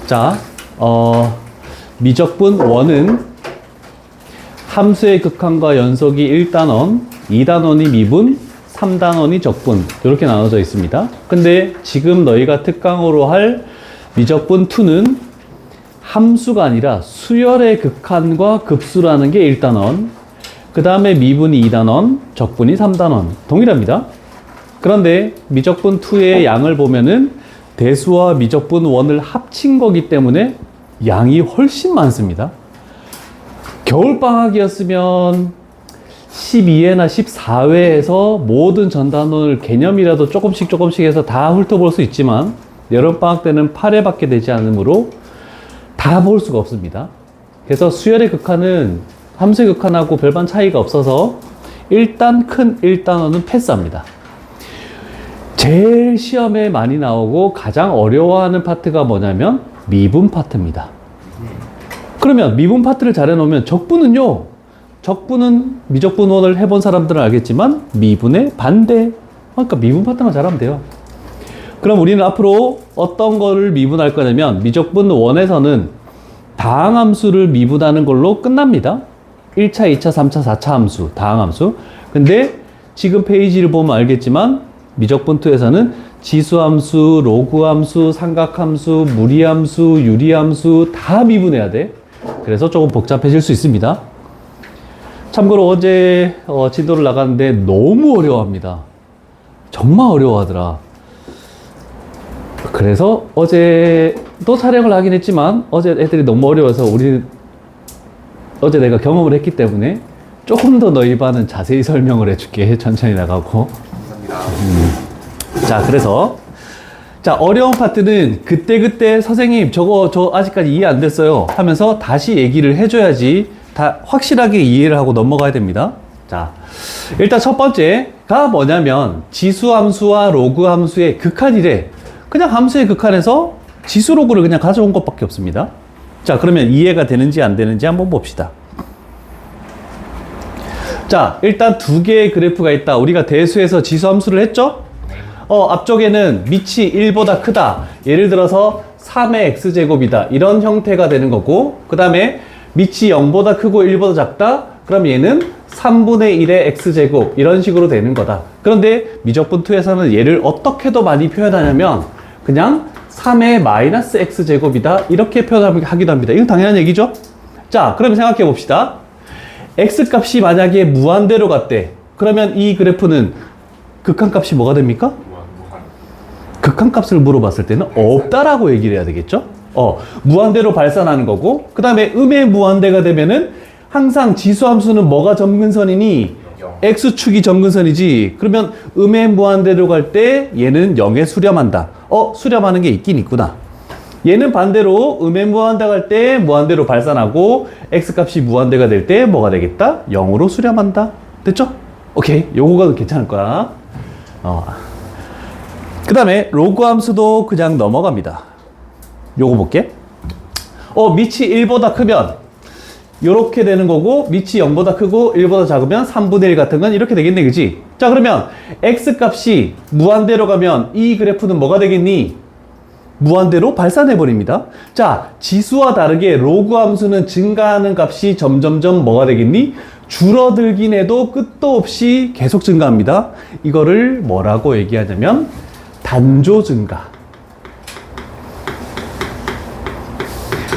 자, 미적분 1은 함수의 극한과 연속이 1단원, 2단원이 미분, 3단원이 적분 이렇게 나눠져 있습니다. 근데 지금 너희가 특강으로 할 미적분 2는 함수가 아니라 수열의 극한과 급수라는 게 1단원, 그 다음에 미분이 2단원, 적분이 3단원 동일합니다. 그런데 미적분 2의 양을 보면은 대수와 미적분 1을 합친 거기 때문에 양이 훨씬 많습니다. 겨울방학이었으면 12회나 14회에서 모든 전단원을 개념이라도 조금씩 해서 다 훑어볼 수 있지만 여름방학 때는 8회밖에 되지 않으므로 다 볼 수가 없습니다. 그래서 수열의 극한은 함수의 극한하고 별반 차이가 없어서 일단 큰 1단원은 패스합니다. 제일 시험에 많이 나오고 가장 어려워하는 파트가 뭐냐면 미분 파트입니다. 그러면 미분 파트를 잘 해놓으면 적분은요, 적분은 미적분 1을 해본 사람들은 알겠지만 미분의 반대, 그러니까 미분 파트만 잘하면 돼요. 그럼 우리는 앞으로 어떤 거를 미분할 거냐면 미적분 1에서는 다항함수를 미분하는 걸로 끝납니다. 1차, 2차, 3차, 4차 함수, 다항함수. 근데 지금 페이지를 보면 알겠지만 미적분 2에서는 지수함수, 로그함수, 삼각함수, 무리함수, 유리함수 다 미분해야 돼. 그래서 조금 복잡해질 수 있습니다. 참고로 어제 진도를 나갔는데 너무 어려워합니다. 정말 어려워하더라. 그래서 어제 또 촬영을 하긴 했지만 어제 애들이 너무 어려워서 어제 내가 경험을 했기 때문에 조금 더 너희 반은 자세히 설명을 해줄게. 천천히 나가고. 자, 그래서 자, 어려운 파트는 그때 선생님 저 아직까지 이해 안 됐어요 하면서 다시 얘기를 해줘야지 다 확실하게 이해를 하고 넘어가야 됩니다. 자, 일단 첫 번째가 뭐냐면 지수함수와 로그함수의 극한이래. 그냥 함수의 극한에서 지수 로그를 그냥 가져온 것밖에 없습니다. 자, 그러면 이해가 되는지 안 되는지 한번 봅시다. 자, 일단 두 개의 그래프가 있다. 우리가 대수에서 지수함수를 했죠? 앞쪽에는 밑이 1보다 크다. 예를 들어서 3의 x제곱이다. 이런 형태가 되는 거고, 그 다음에 밑이 0보다 크고 1보다 작다. 그럼 얘는 3분의 1의 x제곱. 이런 식으로 되는 거다. 그런데 미적분 2에서는 얘를 어떻게도 많이 표현하냐면 그냥 3의 마이너스 x제곱이다. 이렇게 표현하기도 합니다. 이건 당연한 얘기죠? 자, 그럼 생각해 봅시다. x값이 만약에 무한대로 갔대. 그러면 이 그래프는 극한값이 뭐가 됩니까? 극한값을 물어봤을 때는 없다라고 얘기를 해야 되겠죠? 무한대로 발산하는 거고, 그 다음에 음의 무한대가 되면은 항상 지수함수는 뭐가 점근선이니? x축이 점근선이지. 그러면 음의 무한대로 갈 때 얘는 0에 수렴한다. 수렴하는 게 있긴 있구나. 얘는 반대로 음의 무한대 갈 때 무한대로 발산하고 x값이 무한대가 될 때 뭐가 되겠다? 0으로 수렴한다. 됐죠? 오케이. 요거가 괜찮을 거야. 그 다음에 로그 함수도 그냥 넘어갑니다. 요거 볼게. 밑이 1보다 크면 요렇게 되는 거고, 밑이 0보다 크고 1보다 작으면 3분의 1 같은 건 이렇게 되겠네, 그지? 자, 그러면 x값이 무한대로 가면 이 그래프는 뭐가 되겠니? 무한대로 발산해버립니다. 자, 지수와 다르게 로그 함수는 증가하는 값이 점점점 뭐가 되겠니? 줄어들긴 해도 끝도 없이 계속 증가합니다. 이거를 뭐라고 얘기하냐면 단조 증가.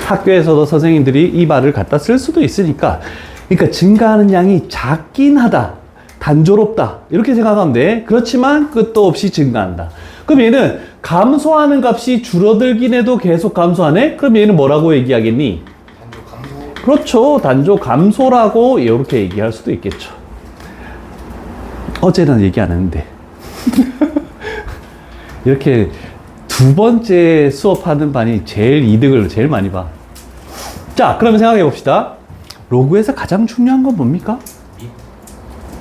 학교에서도 선생님들이 이 말을 갖다 쓸 수도 있으니까, 그러니까 증가하는 양이 작긴 하다, 단조롭다 이렇게 생각하면 돼. 그렇지만 끝도 없이 증가한다. 그럼 얘는 감소하는 값이 줄어들긴 해도 계속 감소하네? 그럼 얘는 뭐라고 얘기하겠니? 단조 감소. 그렇죠. 단조 감소라고 이렇게 얘기할 수도 있겠죠. 어제는 얘기 안 했는데 이렇게 두 번째 수업하는 반이 제일 이득을 제일 많이 봐. 자, 그러면 생각해 봅시다. 로그에서 가장 중요한 건 뭡니까?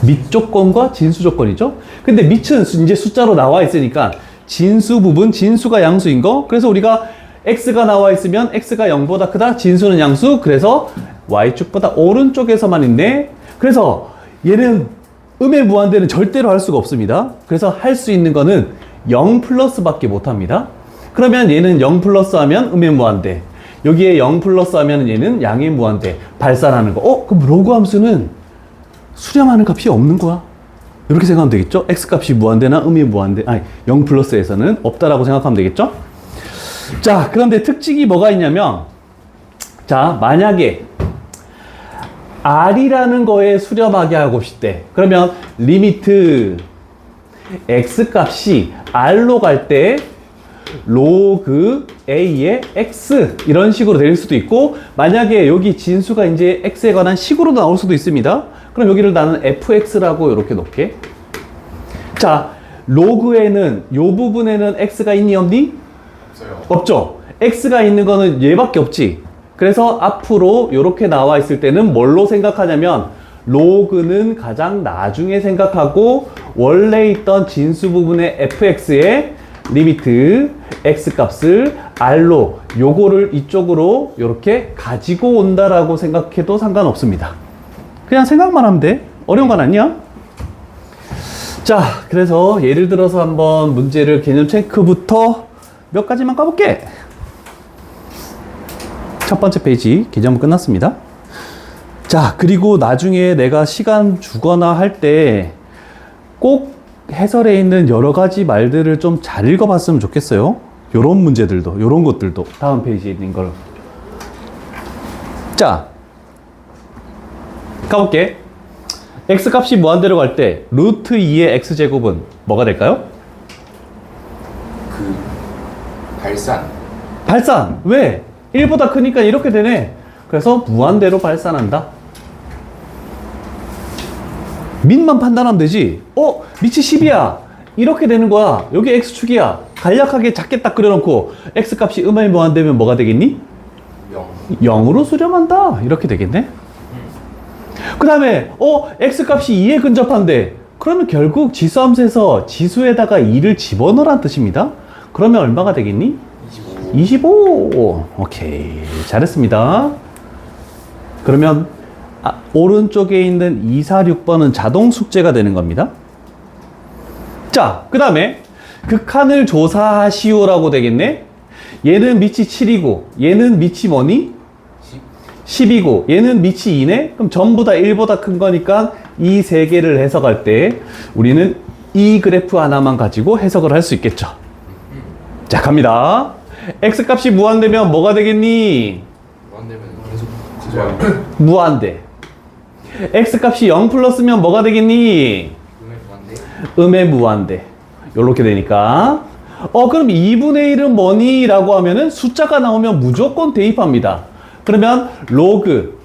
밑 조건과 진수 조건이죠. 근데 밑은 이제 숫자로 나와 있으니까 진수 부분, 진수가 양수인 거. 그래서 우리가 x가 나와 있으면 x가 0보다 크다, 진수는 양수. 그래서 y축보다 오른쪽에서만 있네. 그래서 얘는 음의 무한대는 절대로 할 수가 없습니다. 그래서 할 수 있는 거는 0 플러스 밖에 못 합니다. 그러면 얘는 0 플러스 하면 음의 무한대. 여기에 0 플러스 하면 얘는 양의 무한대. 발산하는 거. 그럼 로그 함수는 수렴하는 값이 없는 거야. 이렇게 생각하면 되겠죠? x 값이 무한대나 음의 무한대, 0 플러스에서는 없다라고 생각하면 되겠죠? 자, 그런데 특징이 뭐가 있냐면, 자, 만약에 r이라는 거에 수렴하게 하고 싶대. 그러면 리미트 x 값이 r로 갈 때 로그 a의 x 이런 식으로 될 수도 있고, 만약에 여기 진수가 이제 x에 관한 식으로 나올 수도 있습니다. 그럼 여기를 나는 fx라고 이렇게 놓게. 자, 로그에는 요 부분에는 x가 있니 없니? 없어요. 없죠. x가 있는 거는 얘밖에 없지. 그래서 앞으로 이렇게 나와 있을 때는 뭘로 생각하냐면 로그는 가장 나중에 생각하고 원래 있던 진수 부분의 fx의 리미트 x 값을 r로 요거를 이쪽으로 이렇게 가지고 온다라고 생각해도 상관없습니다. 그냥 생각만 하면 돼. 어려운 건 아니야. 자, 그래서 예를 들어서 한번 문제를 개념 체크부터 몇 가지만 까볼게. 첫 번째 페이지 개념은 끝났습니다. 자, 그리고 나중에 내가 시간 주거나 할 때 꼭 해설에 있는 여러 가지 말들을 좀 잘 읽어봤으면 좋겠어요. 요런 문제들도, 요런 것들도. 다음 페이지에 있는 걸. 자, 가볼게. x 값이 무한대로 갈 때 루트 2의 x제곱은 뭐가 될까요? 발산. 왜? 1보다 크니까 이렇게 되네. 그래서 무한대로 발산한다. 밑만 판단하면 되지. 밑이 10이야. 이렇게 되는 거야. 여기 x축이야. 간략하게 작게 딱 그려놓고 x 값이 음의 무한대면 뭐가 되겠니? 0으로 수렴한다. 이렇게 되겠네. 그 다음에 x 값이 2에 근접한데 그러면 결국 지수함수에서 지수에다가 2를 집어넣으란 뜻입니다. 그러면 얼마가 되겠니? 25. 오케이, 잘했습니다. 그러면 오른쪽에 있는 2, 4, 6번은 자동 숙제가 되는 겁니다. 자, 그 다음에 극한을 조사하시오라고 되겠네. 얘는 밑이 7이고 얘는 밑이 뭐니? 10이고 얘는 밑이 2네? 그럼 전부 다 1보다 큰 거니까 이 세 개를 해석할 때 우리는 이 그래프 하나만 가지고 해석을 할 수 있겠죠. 자, 갑니다. x 값이 무한대면 뭐가 되겠니? 무한대면 계속 무한대. x 값이 0 플러스면 뭐가 되겠니? 음의 무한대. 요렇게 되니까 그럼 2분의 1은 뭐니? 라고 하면은 숫자가 나오면 무조건 대입합니다. 그러면 로그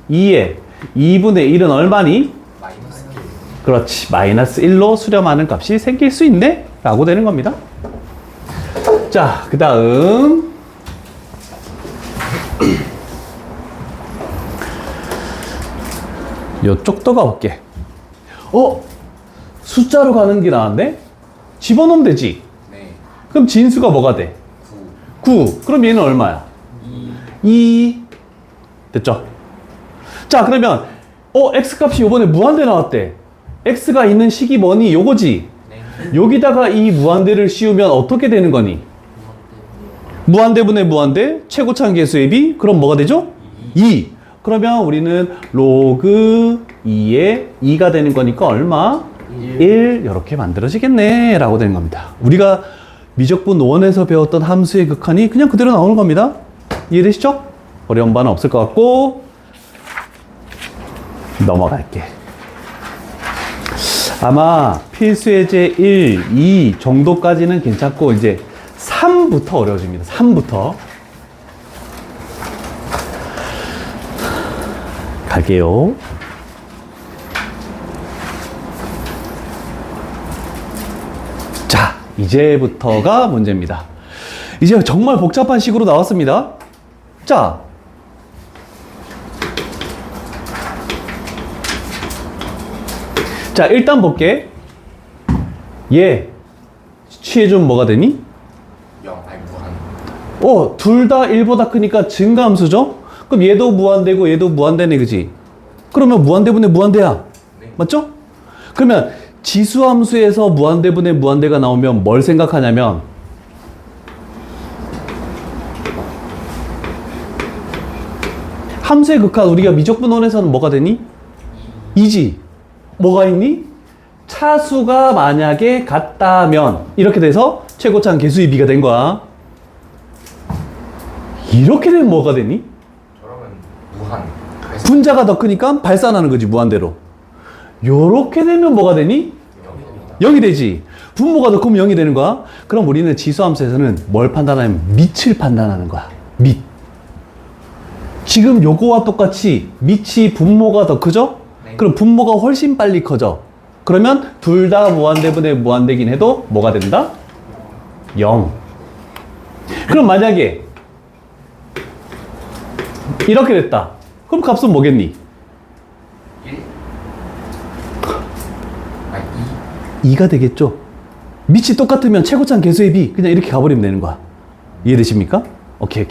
2에 2분의 1은 얼마니? 마이너스 1. 그렇지. 마이너스 1로 수렴하는 값이 생길 수 있네? 라고 되는 겁니다. 자, 그 다음 요쪽도 가볼게. 숫자로 가는 게 나은데? 집어넣으면 되지. 네. 그럼 진수가 뭐가 돼? 9. 그럼 얘는 얼마야? 2. 됐죠? 자, 그러면 x 값이 요번에 무한대 나왔대. x가 있는 식이 뭐니? 요거지. 네. 여기다가 이 무한대를 씌우면 어떻게 되는 거니? 무한대분의 무한대, 최고차항 계수의 비, 그럼 뭐가 되죠? 2. 그러면 우리는 로그 2에 2가 되는 거니까 얼마? 1. 이렇게 만들어지겠네 라고 되는 겁니다. 우리가 미적분 1에서 배웠던 함수의 극한이 그냥 그대로 나오는 겁니다. 이해되시죠? 어려운 바는 없을 것 같고 넘어갈게. 아마 필수예제 1, 2 정도까지는 괜찮고 이제 3부터 어려워집니다. 3부터 갈게요. 자, 이제부터가 문제입니다. 이제 정말 복잡한 식으로 나왔습니다. 자, 일단 볼게. 얘 취해주면 뭐가 되니? 0. 무한. 둘 다 1보다 크니까 증가함수죠? 그럼 얘도 무한대고 얘도 무한대네, 그지? 그러면 무한대분의 무한대야. 네. 맞죠? 그러면 지수함수에서 무한대분의 무한대가 나오면 뭘 생각하냐면 함수의 극한 우리가 미적분원에서는 뭐가 되니? 2지. 뭐가 있니? 차수가 만약에 같다면 이렇게 돼서 최고차는 개수의 비가 된 거야. 이렇게 되면 뭐가 되니? 저러면 무한. 분자가 더 크니까 발산하는 거지, 무한대로. 요렇게 되면 뭐가 되니? 0이 되지. 분모가 더 크면 0이 되는 거야. 그럼 우리는 지수함수에서는 뭘 판단하냐면 밑을 판단하는 거야. 밑. 지금 요거와 똑같이 밑이 분모가 더 크죠? 네. 그럼 분모가 훨씬 빨리 커져. 그러면 둘 다 무한대분의 무한대긴 해도 뭐가 된다? 0. 그럼 만약에 이렇게 됐다. 그럼 값은 뭐겠니? 1? 아, 2? 2가 되겠죠? 밑이 똑같으면 최고차는 개수의 비 그냥 이렇게 가버리면 되는 거야. 이해되십니까? 오케이.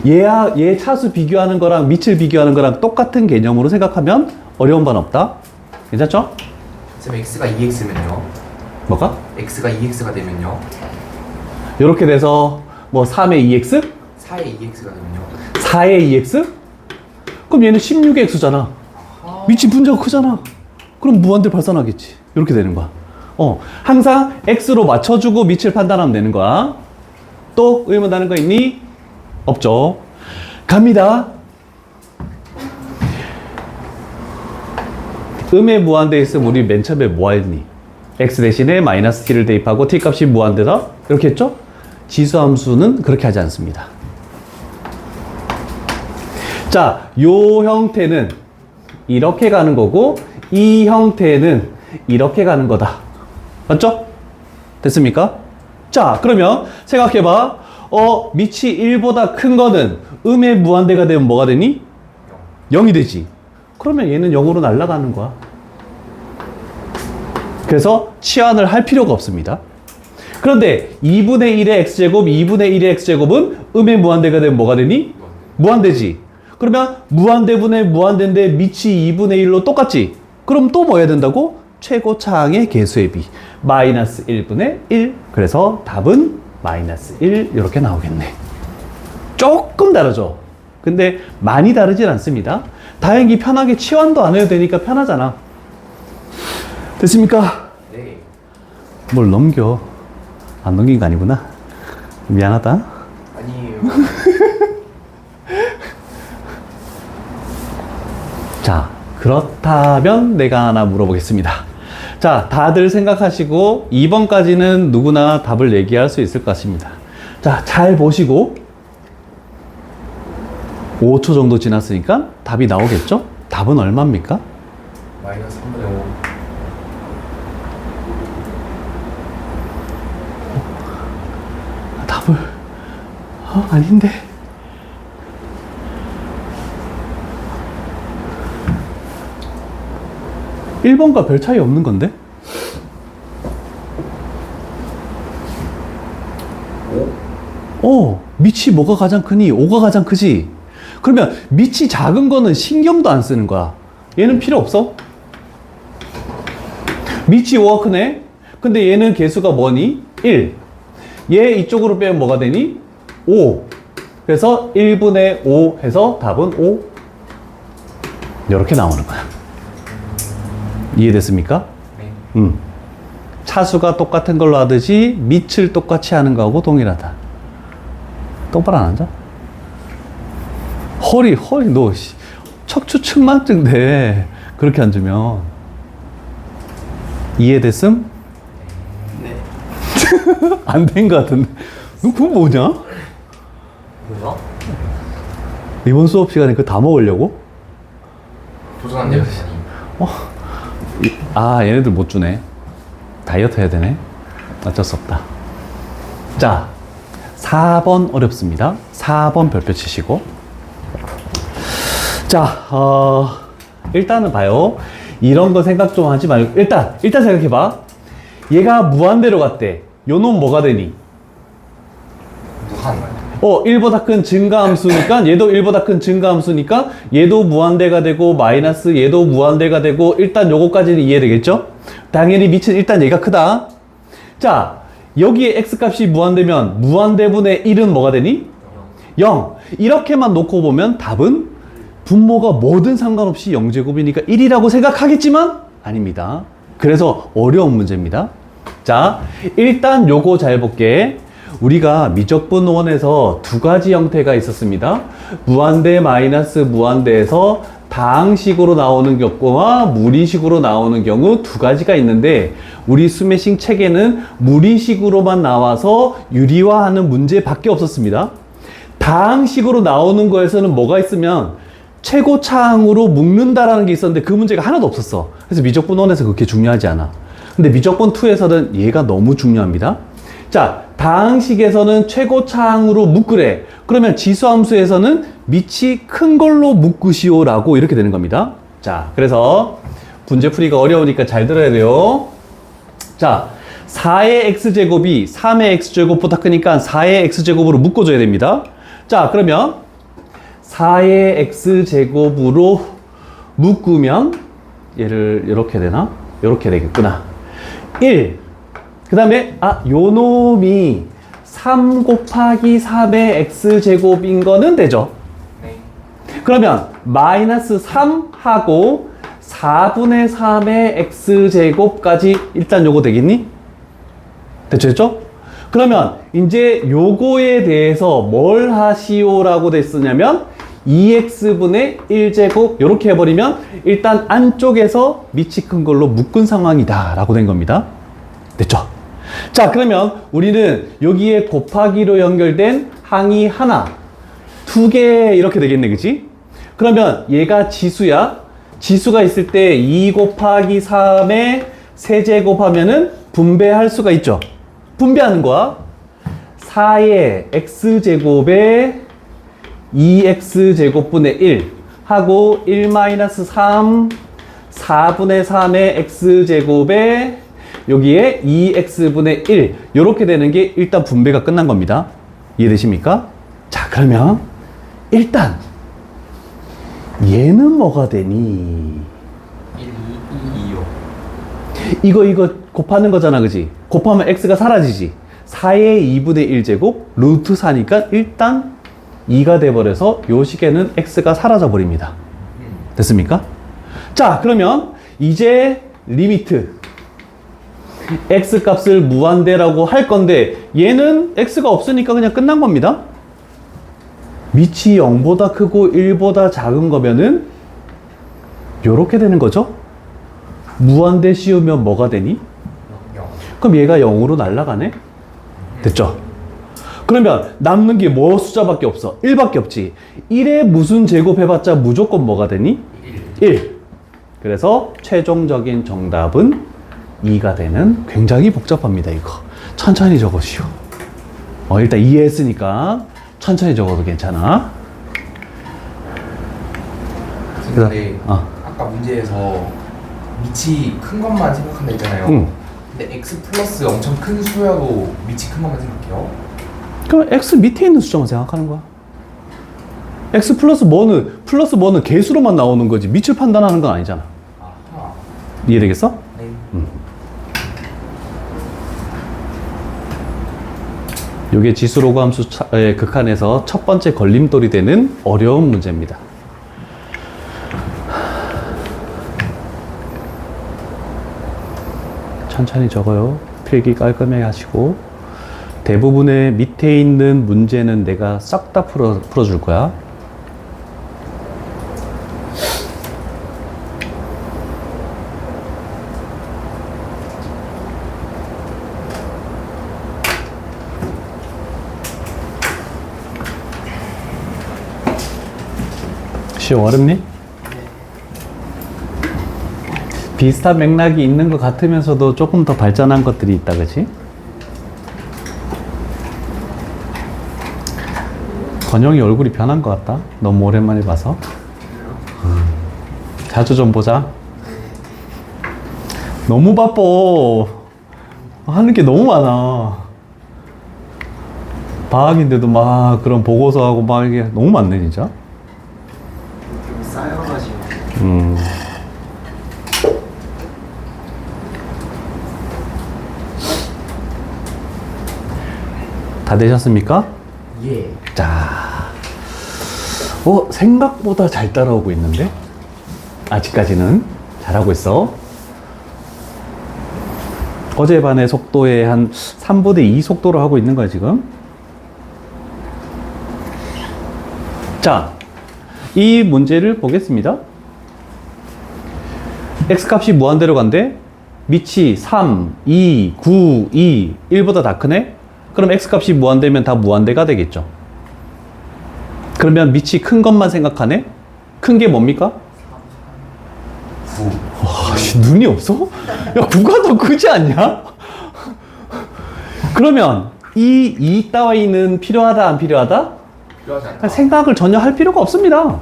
얘 차수 비교하는 거랑 밑을 비교하는 거랑 똑같은 개념으로 생각하면 어려운 바는 없다. 괜찮죠? 쌤 x가 2x면요. 뭐가? x가 2x가 되면요. 이렇게 돼서 뭐 3의 2x? 4의 2x가 되면요. 4의 2x? 그럼 얘는 16의 x잖아. 밑이 분자가 크잖아. 그럼 무한대를 발산하겠지. 이렇게 되는 거야. 항상 x로 맞춰주고 밑을 판단하면 되는 거야. 또 의문 나는 거 있니? 없죠. 갑니다. 음의 무한대 있으면 우리 맨 처음에 뭐 했니? x 대신에 마이너스 t를 대입하고 t 값이 무한대다? 이렇게 했죠? 지수함수는 그렇게 하지 않습니다. 자, 요 형태는 이렇게 가는 거고 이 형태는 이렇게 가는 거다. 맞죠? 됐습니까? 자, 그러면 생각해봐. 밑이 1보다 큰 거는 음의 무한대가 되면 뭐가 되니? 0이 되지. 그러면 얘는 0으로 날아가는 거야. 그래서 치환을 할 필요가 없습니다. 그런데 2분의 1의 x제곱, 2분의 1의 x제곱은 음의 무한대가 되면 뭐가 되니? 무한대지. 그러면 무한대분의 무한대인데 밑이 2분의 1로 똑같지? 그럼 또 뭐 해야 된다고? 최고차항의 개수의 비. 마이너스 1분의 1. 그래서 답은 마이너스 1 이렇게 나오겠네. 조금 다르죠? 근데 많이 다르진 않습니다. 다행히 편하게 치환도 안 해도 되니까 편하잖아. 됐습니까? 네. 뭘 넘겨. 안 넘긴 거 아니구나. 미안하다. 아니에요. 자, 그렇다면 내가 하나 물어보겠습니다. 자, 다들 생각하시고 2번까지는 누구나 답을 얘기할 수 있을 것 같습니다. 자, 잘 보시고 5초 정도 지났으니까 답이 나오겠죠? 답은 얼마입니까? 마이너스 3분의 5. 답을 아닌데 1번과 별 차이 없는 건데? 5? 밑이 뭐가 가장 크니? 5가 가장 크지? 그러면 밑이 작은 거는 신경도 안 쓰는 거야. 얘는 필요 없어. 밑이 5가 크네? 근데 얘는 개수가 뭐니? 1. 얘 이쪽으로 빼면 뭐가 되니? 5. 그래서 1분의 5 해서 답은 5. 이렇게 나오는 거야. 이해됐습니까? 네. 차수가 똑같은 걸로 하듯이 밑을 똑같이 하는 거하고 동일하다. 똑바로 안 앉아? 허리 너 척추 측만증 돼. 그렇게 앉으면. 이해됐음? 네. 안 된 것 같은데. 너 그거 뭐냐? 뭐야? 이번 수업 시간에 그거 다 먹으려고? 도전한대요. 얘네들 못 주네. 다이어트 해야 되네. 어쩔 수 없다. 자, 4번 어렵습니다. 4번 별표 치시고. 자, 일단은 봐요. 이런 거 생각 좀 하지 말고, 일단 생각해봐. 얘가 무한대로 갔대. 요 놈 뭐가 되니? 무한. 1보다 큰 증가함수니까 얘도 1보다 큰 증가함수니까 얘도 무한대가 되고 마이너스 얘도 무한대가 되고 일단 요거까지는 이해되겠죠? 당연히 밑은 일단 얘가 크다. 자, 여기에 x값이 무한대면 무한대분의 1은 뭐가 되니? 0. 이렇게만 놓고 보면 답은 분모가 뭐든 상관없이 0제곱이니까 1이라고 생각하겠지만 아닙니다. 그래서 어려운 문제입니다. 자, 일단 요거 잘 볼게. 우리가 미적분원에서 두 가지 형태가 있었습니다. 무한대 마이너스 무한대에서 다항식으로 나오는 경우와 무리식으로 나오는 경우 두 가지가 있는데 우리 스매싱 책에는 무리식으로만 나와서 유리화하는 문제밖에 없었습니다. 다항식으로 나오는 거에서는 뭐가 있으면 최고차항으로 묶는다라는 게 있었는데 그 문제가 하나도 없었어. 그래서 미적분원에서 그렇게 중요하지 않아. 근데 미적분2에서는 얘가 너무 중요합니다. 자, 다항식에서는 최고차항으로 묶으래. 그러면 지수함수에서는 밑이 큰 걸로 묶으시오라고 이렇게 되는 겁니다. 자, 그래서 문제풀이가 어려우니까 잘 들어야 돼요. 자, 4의 x제곱이 3의 x제곱보다 크니까 4의 x제곱으로 묶어줘야 됩니다. 자, 그러면 4의 x제곱으로 묶으면 얘를 이렇게 되나? 이렇게 되겠구나. 1. 그 다음에 요 놈이 3 곱하기 3의 x제곱인 거는 되죠. 네. 그러면 마이너스 3하고 4분의 3의 x제곱까지 일단 요거 되겠니? 됐죠? 그러면 이제 요거에 대해서 뭘 하시오라고 됐으냐면 2x분의 1제곱 이렇게 해버리면 일단 안쪽에서 밑이 큰 걸로 묶은 상황이다 라고 된 겁니다. 됐죠? 자, 그러면 우리는 여기에 곱하기로 연결된 항이 하나, 두 개 이렇게 되겠네, 그치? 그러면 얘가 지수야. 지수가 있을 때 2 곱하기 3에 세제곱하면은 분배할 수가 있죠. 분배하는 거야. 4의 x제곱에 2x제곱분의 1 하고 1-3 4분의 3의 x제곱에 여기에 2x분의 1 이렇게 되는 게 일단 분배가 끝난 겁니다. 이해되십니까? 자, 그러면 일단 얘는 뭐가 되니? 1, 2, 2요. 이거 곱하는 거잖아, 그지? 곱하면 x가 사라지지. 4의 2분의 1제곱 루트 4니까 일단 2가 돼버려서 요 식에는 x가 사라져 버립니다. 됐습니까? 자, 그러면 이제 리미트 x 값을 무한대라고 할 건데 얘는 x가 없으니까 그냥 끝난 겁니다. 밑이 0보다 크고 1보다 작은 거면은 요렇게 되는 거죠. 무한대 씌우면 뭐가 되니? 0. 그럼 얘가 0으로 날아가네? 됐죠? 그러면 남는 게 뭐 숫자밖에 없어? 1밖에 없지. 1에 무슨 제곱해봤자 무조건 뭐가 되니? 1. 그래서 최종적인 정답은 2가 되는, 굉장히 복잡합니다, 이거. 천천히 적으시오. 일단 이해했으니까 천천히 적어도 괜찮아. 근데 어. 아까 문제에서 밑이 큰 것만 생각한다 했잖아요. 응. 근데 x 플러스 엄청 큰 수여도 밑이 큰 것만 생각해요? 그럼 x 밑에 있는 숫자만 생각하는 거야. x 플러스 뭐는 개수로만 나오는 거지 밑을 판단하는 건 아니잖아. 아하. 이해되겠어? 네. 이게 지수로그 함수의 극한에서 첫 번째 걸림돌이 되는 어려운 문제입니다. 천천히 적어요. 필기 깔끔하게 하시고 대부분의 밑에 있는 문제는 내가 싹 다 풀어줄 거야. 쉬워, 어렵니? 비슷한 맥락이 있는 것 같으면서도 조금 더 발전한 것들이 있다, 그치? 건영이 얼굴이 변한 것 같다. 너무 오랜만에 봐서. 자주 좀 보자. 너무 바빠. 하는 게 너무 많아. 방학인데도 막 그런 보고서하고 막 이게 너무 많네, 진짜. 좀 쌓여가지고. 다 되셨습니까? 예. 자, 생각보다 잘 따라오고 있는데? 아직까지는 잘하고 있어. 어제 반의 속도의 한 3분의 2 속도로 하고 있는 거야, 지금. 자, 이 문제를 보겠습니다. x값이 무한대로 간대. 밑이 3, 2, 9, 2, 1보다 다 크네? 그럼 x값이 무한대면 다 무한대가 되겠죠. 그러면 밑이 큰 것만 생각하네? 큰 게 뭡니까? 9. 와, 씨, 눈이 없어? 야, 9가 더 크지 않냐? 그러면 이 따위는 필요하다, 안 필요하다? 필요하지 않다. 생각을 전혀 할 필요가 없습니다.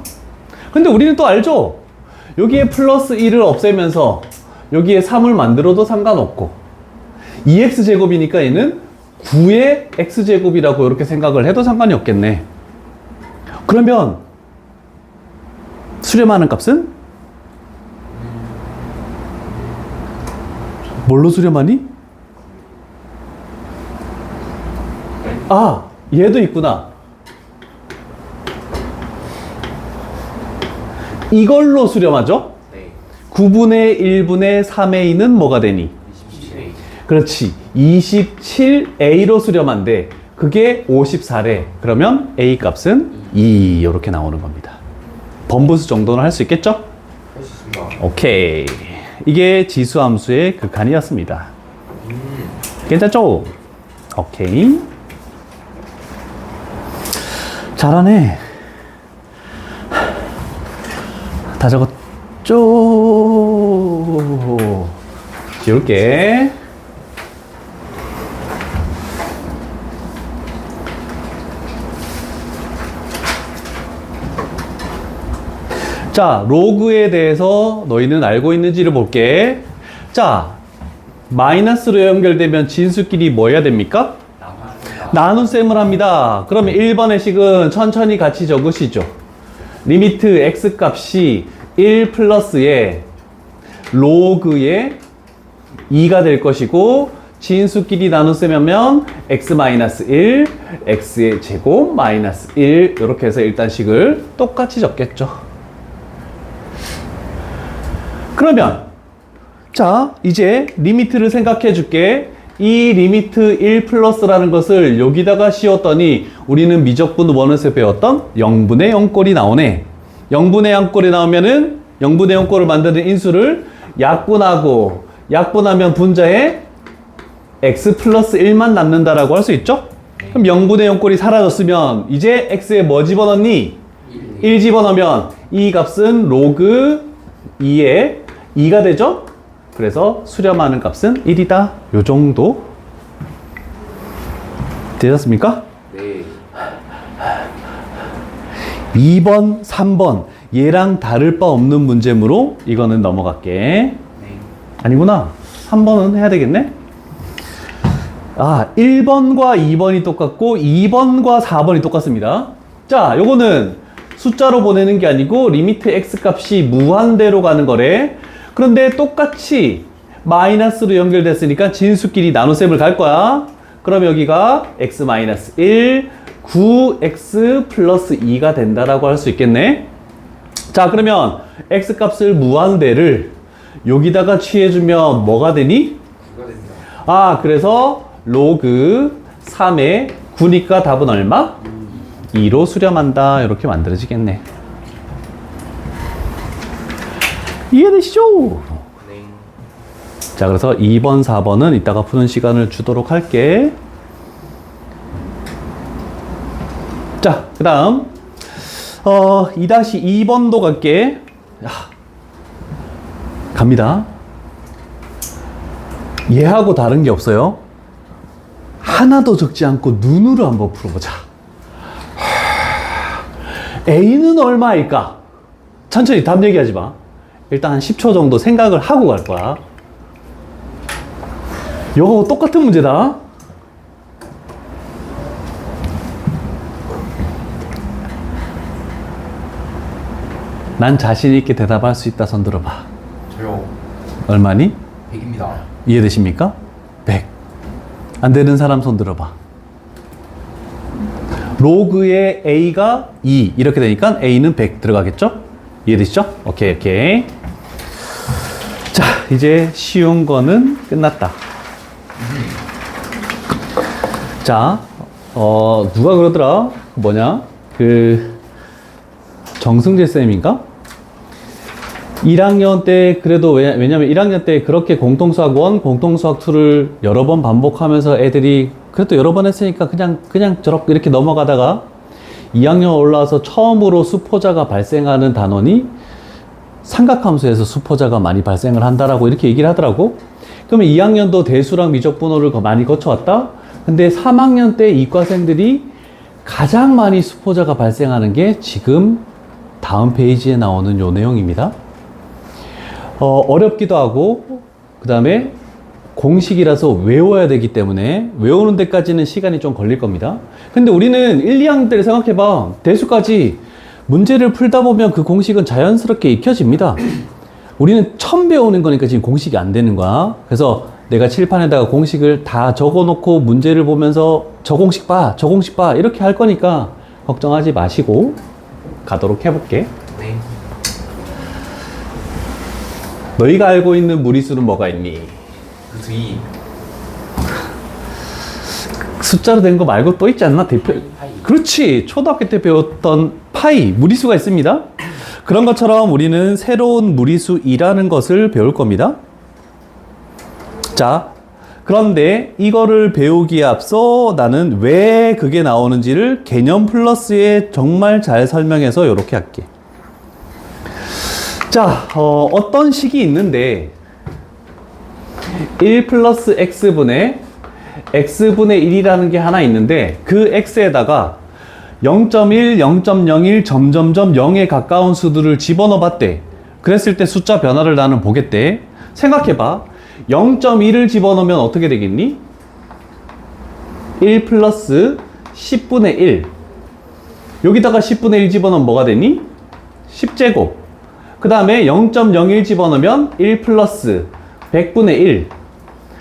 근데 우리는 또 알죠? 여기에 플러스 1을 없애면서 여기에 3을 만들어도 상관없고 2x제곱이니까 얘는 9의 x제곱이라고 이렇게 생각을 해도 상관이 없겠네. 그러면 수렴하는 값은? 뭘로 수렴하니? 아, 얘도 있구나. 이걸로 수렴하죠? 네. 9분의 1분의 3a는 뭐가 되니? 27A. 그렇지. 27a로 수렴한데 그게 54래. 그러면 a 값은 2 이렇게 나오는 겁니다. 번부수 정도는 할 수 있겠죠? 할 수 있습니다. 오케이. 이게 지수함수의 극한이었습니다. 괜찮죠? 오케이. 잘하네. 다 적었죠? 지울게. 자, 로그에 대해서 너희는 알고 있는지를 볼게. 자, 마이너스로 연결되면 진수끼리 뭐 해야 됩니까? 나눗셈을 합니다. 그러면 1번의 식은 천천히 같이 적으시죠. 리미트 x 값이 1 플러스에 로그의 2가 될 것이고 진수끼리 나눗셈하면 x 마이너스 1, x의 제곱 마이너스 1 이렇게 해서 일단 식을 똑같이 적겠죠. 그러면 자, 이제 리미트를 생각해 줄게. 이 리미트 1 플러스라는 것을 여기다가 씌웠더니 우리는 미적분 원에서 배웠던 0분의 0꼴이 나오네. 0분의 0꼴이 나오면은 0분의 0꼴을 만드는 인수를 약분하고 약분하면 분자에 x 플러스 1만 남는다라고 할 수 있죠? 그럼 0분의 0꼴이 사라졌으면 이제 x에 뭐 집어넣니? 1 집어넣으면 이 값은 로그 2에 2가 되죠? 그래서 수렴하는 값은 1이다. 요 정도. 되셨습니까? 네. 2번, 3번 얘랑 다를 바 없는 문제므로 이거는 넘어갈게. 네. 아니구나. 3번은 해야 되겠네. 아, 1번과 2번이 똑같고 2번과 4번이 똑같습니다. 자, 요거는 숫자로 보내는 게 아니고 리미트 x 값이 무한대로 가는 거래. 그런데 똑같이 마이너스로 연결됐으니까 진수끼리 나눗셈을 갈 거야. 그럼 여기가 x 마이너스 1, 9x 플러스 2가 된다라고 할 수 있겠네. 자, 그러면 x 값을 무한대를 여기다가 취해주면 뭐가 되니? 9가 됩니다. 아, 그래서 로그 3의 9니까 답은 얼마? 2로 수렴한다. 이렇게 만들어지겠네. 이해되시죠? 네. 자, 그래서 2번, 4번은 이따가 푸는 시간을 주도록 할게. 자, 그 다음 2-2번도 갈게. 야, 갑니다. 얘하고 다른 게 없어요. 하나도 적지 않고 눈으로 한번 풀어보자. A는 얼마일까? 천천히 답 얘기하지 마. 일단 한 10초 정도 생각을 하고 갈 거야. 이거 똑같은 문제다. 난 자신 있게 대답할 수 있다. 손 들어봐. 저요. 얼마니? 100입니다. 이해되십니까? 100. 안 되는 사람 손 들어봐. 로그의 a가 2 이렇게 되니까 a는 100 들어가겠죠? 이해되시죠? 오케이. 자, 이제 쉬운 거는 끝났다. 자, 누가 그러더라? 정승재 쌤인가? 1학년 때 그래도 왜냐면 1학년 때 그렇게 공통수학 1, 공통수학 2를 여러 번 반복하면서 애들이 그래도 여러 번 했으니까 그냥 저렇게 이렇게 넘어가다가 2학년 올라와서 처음으로 수포자가 발생하는 단원이 삼각함수에서 수포자가 많이 발생을 한다라고 이렇게 얘기를 하더라고. 그러면 2학년도 대수랑 미적분호를 많이 거쳐왔다? 근데 3학년 때 이과생들이 가장 많이 수포자가 발생하는 게 지금 다음 페이지에 나오는 요 내용입니다. 어렵기도 하고 그 다음에 공식이라서 외워야 되기 때문에 외우는 데까지는 시간이 좀 걸릴 겁니다. 근데 우리는 1, 2학년 때를 생각해봐. 대수까지 문제를 풀다 보면 그 공식은 자연스럽게 익혀집니다. 우리는 처음 배우는 거니까 지금 공식이 안 되는 거야. 그래서 내가 칠판에다가 공식을 다 적어놓고 문제를 보면서 저 공식 봐 이렇게 할 거니까 걱정하지 마시고 가도록 해볼게. 네. 너희가 알고 있는 무리수는 뭐가 있니? 루트 2. 숫자로 된 거 말고 또 있지 않나? 대표. 파이. 그렇지. 초등학교 때 배웠던 파이, 무리수가 있습니다. 그런 것처럼 우리는 새로운 무리수 2라는 것을 배울 겁니다. 자, 그런데 이거를 배우기에 앞서 나는 왜 그게 나오는지를 개념 플러스에 정말 잘 설명해서 이렇게 할게. 자, 어떤 식이 있는데 1 플러스 x분의 x분의 1이라는 게 하나 있는데 그 x에다가 0.1, 0.01, 점점점 0에 가까운 수들을 집어넣어 봤대. 그랬을 때 숫자 변화를 나는 보겠대. 생각해봐. 0.1을 집어넣으면 어떻게 되겠니? 1 플러스 10분의 1. 여기다가 10분의 1 집어넣으면 뭐가 되니? 10제곱. 그 다음에 0.01 집어넣으면 1 플러스 100분의 1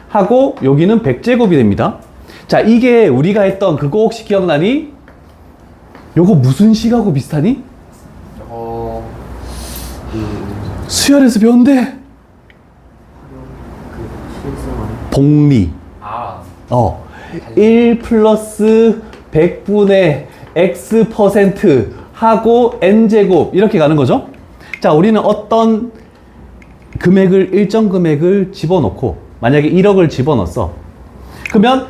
하고 여기는 100제곱이 됩니다. 자, 이게 우리가 했던 그거 혹시 기억나니? 요거 무슨 식하고 비슷하니? 수열에서 배웠는데 복리. 아. 1 플러스 100분의 x 퍼센트 하고 n제곱 이렇게 가는 거죠. 자, 우리는 어떤 금액을 일정 금액을 집어넣고 만약에 1억을 집어넣었어. 그러면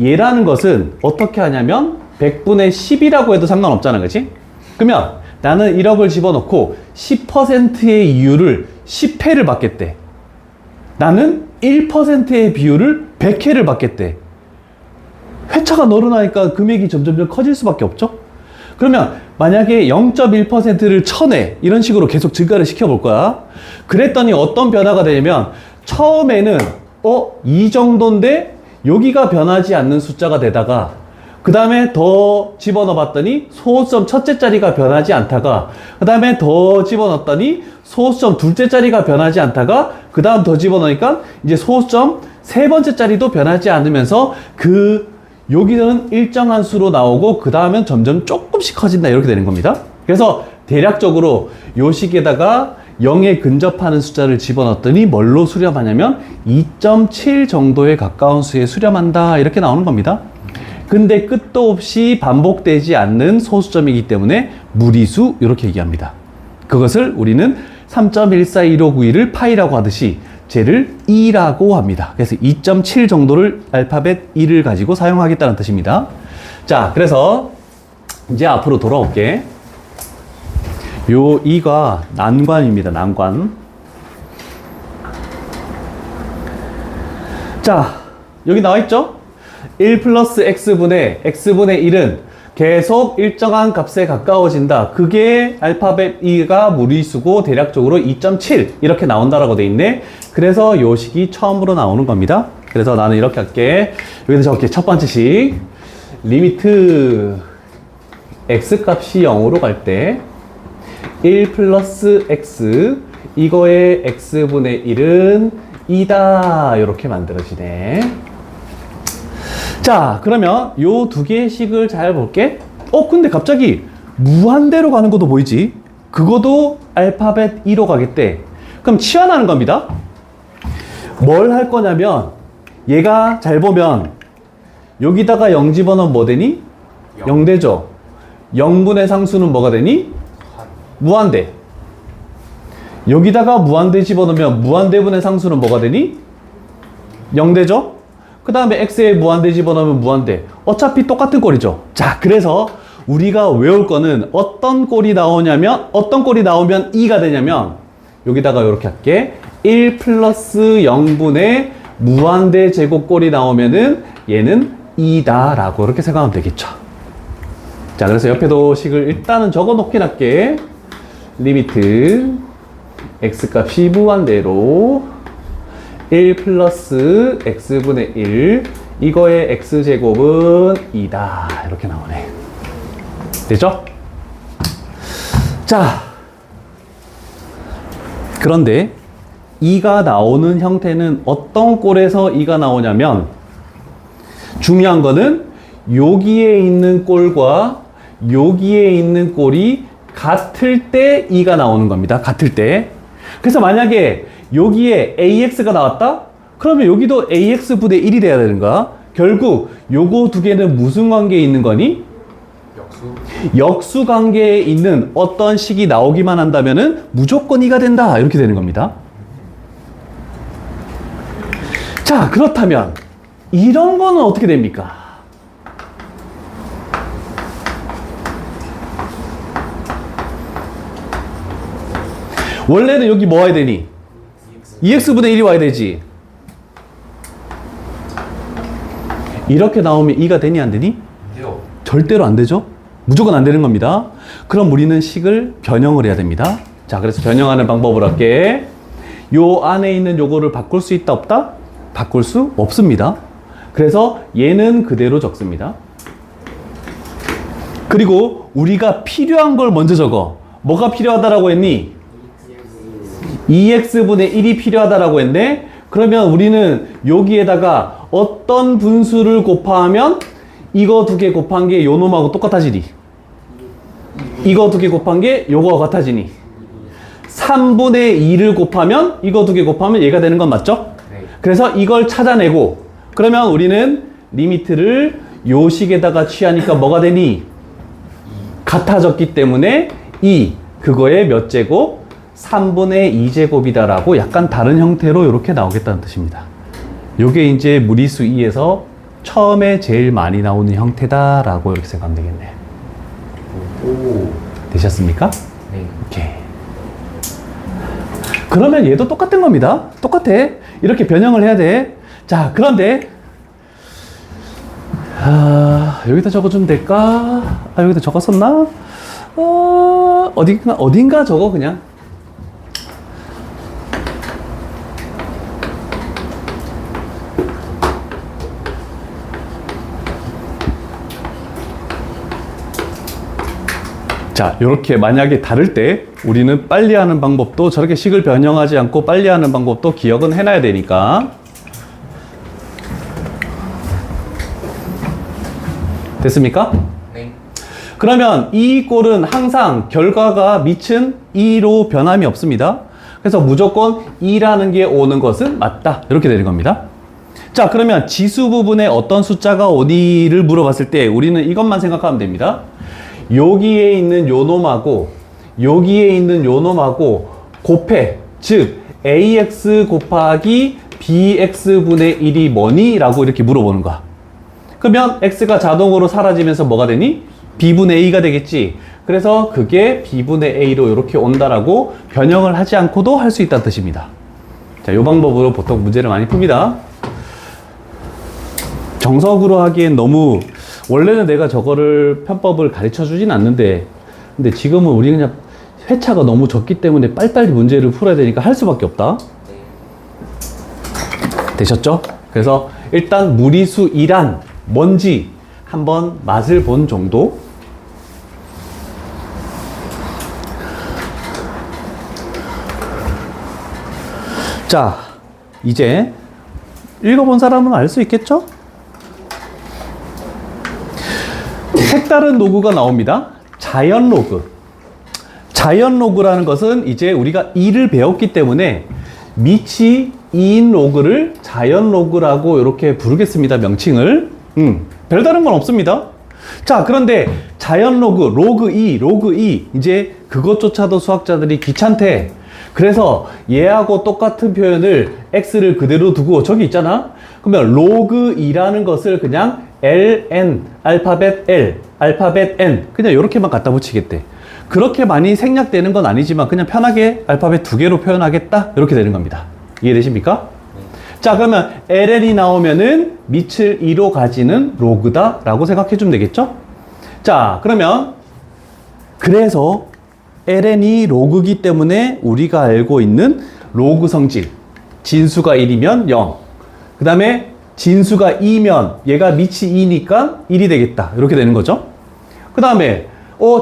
얘라는 것은 어떻게 하냐면 100분의 10이라고 해도 상관없잖아, 그치? 그러면 나는 1억을 집어넣고 10%의 이율을 10회를 받겠대. 나는 1%의 비율을 100회를 받겠대. 회차가 늘어나니까 금액이 점점 커질 수밖에 없죠? 그러면 만약에 0.1%를 1000회 이런 식으로 계속 증가를 시켜볼 거야. 그랬더니 어떤 변화가 되냐면 처음에는 이 정도인데 여기가 변하지 않는 숫자가 되다가 그 다음에 더 집어넣어 봤더니 소수점 첫째 자리가 변하지 않다가 그 다음에 더 집어넣었더니 소수점 둘째 자리가 변하지 않다가 그 다음 더 집어넣으니까 이제 소수점 세 번째 자리도 변하지 않으면서 여기는 일정한 수로 나오고 그 다음엔 점점 조금씩 커진다 이렇게 되는 겁니다. 그래서 대략적으로 요 식에다가 0에 근접하는 숫자를 집어넣었더니 뭘로 수렴하냐면 2.7 정도에 가까운 수에 수렴한다 이렇게 나오는 겁니다. 근데 끝도 없이 반복되지 않는 소수점이기 때문에 무리수 이렇게 얘기합니다. 그것을 우리는 3.141591을 파이라고 하듯이 쟤를 2라고 합니다. 그래서 2.7 정도를 알파벳 2를 가지고 사용하겠다는 뜻입니다. 자, 그래서 이제 앞으로 돌아올게. 요 2가 난관입니다. 난관. 자, 여기 나와 있죠? 1 플러스 x분의 1은 계속 일정한 값에 가까워진다. 그게 알파벳 2가 무리수고 대략적으로 2.7 이렇게 나온다라고 돼 있네. 그래서 요 식이 처음으로 나오는 겁니다. 그래서 나는 이렇게 할게. 여기다 적을게. 첫 번째 식. 리미트 x 값이 0으로 갈 때 1 플러스 x 이거의 x분의 1은 2다 이렇게 만들어지네. 자, 그러면 요 두 개의 식을 잘 볼게. 근데 갑자기 무한대로 가는 것도 보이지? 그것도 알파벳 2로 가겠대. 그럼 치환하는 겁니다. 뭘 할 거냐면 얘가 잘 보면 여기다가 0 집어넣으면 뭐 되니? 0 되죠. 0분의 상수는 뭐가 되니? 무한대. 여기다가 무한대 집어넣으면 무한대분의 상수는 뭐가 되니? 0 되죠. 그 다음에 x에 무한대 집어넣으면 무한대. 어차피 똑같은 꼴이죠. 자, 그래서 우리가 외울 거는 어떤 꼴이 나오냐면, 어떤 꼴이 나오면 2가 되냐면 여기다가 이렇게 할게. 1 플러스 0분의 무한대 제곱꼴이 나오면은 얘는 2다 라고 이렇게 생각하면 되겠죠. 자, 그래서 옆에도 식을 일단은 적어 놓긴 할게. 리미트 x값이 무한대로 1 플러스 x분의 1 이거의 x제곱은 2다 이렇게 나오네. 되죠? 자, 그런데 2가 나오는 형태는 어떤 꼴에서 2가 나오냐면 중요한 거는 여기에 있는 꼴과 여기에 있는 꼴이 같을 때 2가 나오는 겁니다. 같을 때. 그래서 만약에 여기에 AX가 나왔다? 그러면 여기도 AX분의 1이 돼야 되는 거야. 결국 요거 두 개는 무슨 관계에 있는 거니? 역수 관계에 있는 어떤 식이 나오기만 한다면은 무조건 2가 된다. 이렇게 되는 겁니다. 자, 그렇다면 이런 거는 어떻게 됩니까? 원래는 여기 뭐 와야 되니? 2x분의 1이 와야 되지. 이렇게 나오면 2가 되니 안 되니? 돼요. 절대로 안 되죠. 무조건 안 되는 겁니다. 그럼 우리는 식을 변형을 해야 됩니다. 자, 그래서 변형하는 방법을 할게. 요 안에 있는 요거를 바꿀 수 있다 없다? 바꿀 수 없습니다. 그래서 얘는 그대로 적습니다. 그리고 우리가 필요한 걸 먼저 적어. 뭐가 필요하다라고 했니? 2x분의 1이 필요하다라고 했네. 그러면 우리는 여기에다가 어떤 분수를 곱하면 이거 두 개 곱한 게 요 놈하고 똑같아지니? 이거 두 개 곱한 게 요거와 같아지니? 3분의 2를 곱하면 이거 두 개 곱하면 얘가 되는 건 맞죠? 네. 그래서 이걸 찾아내고 그러면 우리는 리미트를 요 식에다가 취하니까 뭐가 되니? 같아졌기 때문에 2 그거의 몇 제곱? 3분의 2제곱이다라고 약간 다른 형태로 이렇게 나오겠다는 뜻입니다. 요게 이제 무리수 2에서 처음에 제일 많이 나오는 형태다라고 이렇게 생각하면 되겠네. 오. 되셨습니까? 네. 오케이. 그러면 얘도 똑같은 겁니다. 똑같아. 이렇게 변형을 해야 돼. 자, 그런데 여기다 적어주면 될까? 여기다 적었었나? 어딘가 적어 그냥. 자, 이렇게 만약에 다를 때 우리는 빨리 하는 방법도 저렇게 식을 변형하지 않고 빨리 하는 방법도 기억은 해놔야 되니까. 됐습니까? 네. 그러면 이 꼴은 항상 결과가 밑은 2로 변함이 없습니다. 그래서 무조건 2라는 게 오는 것은 맞다. 이렇게 되는 겁니다. 자, 그러면 지수 부분에 어떤 숫자가 오니를 물어봤을 때 우리는 이것만 생각하면 됩니다. 여기에 있는 요 놈하고 여기에 있는 요 놈하고 곱해. 즉 ax 곱하기 bx분의 1이 뭐니? 라고 이렇게 물어보는 거야. 그러면 x가 자동으로 사라지면서 뭐가 되니? b분의 a가 되겠지. 그래서 그게 b분의 a로 이렇게 온다라고 변형을 하지 않고도 할 수 있다는 뜻입니다. 자, 이 방법으로 보통 문제를 많이 풉니다. 정석으로 하기엔 너무, 원래는 내가 저거를 편법을 가르쳐 주진 않는데, 근데 지금은 우리 그냥 회차가 너무 적기 때문에 빨리빨리 문제를 풀어야 되니까 할 수밖에 없다. 되셨죠? 그래서 일단 무리수 2란 뭔지 한번 맛을 본 정도. 자, 이제 읽어본 사람은 알 수 있겠죠? 색다른 로그가 나옵니다. 자연 로그. 자연 로그라는 것은 이제 우리가 2를 배웠기 때문에 밑이 2인 로그를 자연 로그라고 이렇게 부르겠습니다. 명칭을. 별다른 건 없습니다. 자, 그런데 자연 로그, 로그 2, 로그 2 이제 그것조차도 수학자들이 귀찮대. 그래서 얘하고 똑같은 표현을 x를 그대로 두고 저기 있잖아. 그러면 로그 2라는 것을 그냥 ln, 알파벳 L, 알파벳 N 그냥 이렇게만 갖다 붙이겠대. 그렇게 많이 생략되는 건 아니지만 그냥 편하게 알파벳 2개로 표현하겠다 이렇게 되는 겁니다. 이해되십니까? 자, 그러면 ln이 나오면은 밑을 2로 가지는 로그다 라고 생각해 주면 되겠죠? 자, 그러면 그래서 ln이 로그기 때문에 우리가 알고 있는 로그 성질 진수가 1이면 0, 그 다음에 진수가 2면 얘가 밑이 2니까 1이 되겠다 이렇게 되는 거죠. 그 다음에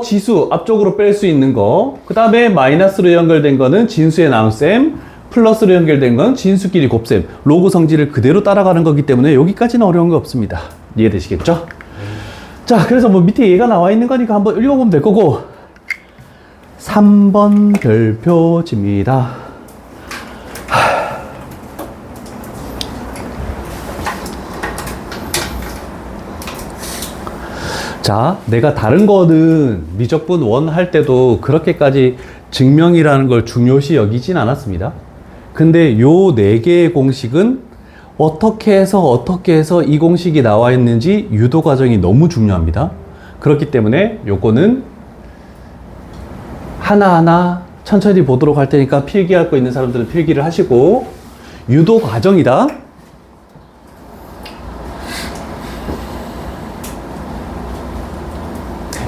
지수 앞쪽으로 뺄 수 있는 거, 그 다음에 마이너스로 연결된 거는 진수의 나눗셈, 플러스로 연결된 건 진수끼리 곱셈, 로그 성질을 그대로 따라가는 거기 때문에 여기까지는 어려운 거 없습니다. 이해되시겠죠? 자, 그래서 뭐 밑에 얘가 나와 있는 거니까 한번 읽어보면 될 거고, 3번 별표집니다. 자, 내가 다른 거는 미적분 1 할 때도 그렇게까지 증명이라는 걸 중요시 여기진 않았습니다. 근데 요 4개의 공식은 어떻게 해서 이 공식이 나와 있는지 유도 과정이 너무 중요합니다. 그렇기 때문에 요거는 하나하나 천천히 보도록 할 테니까 필기할 거 있는 사람들은 필기를 하시고, 유도 과정이다.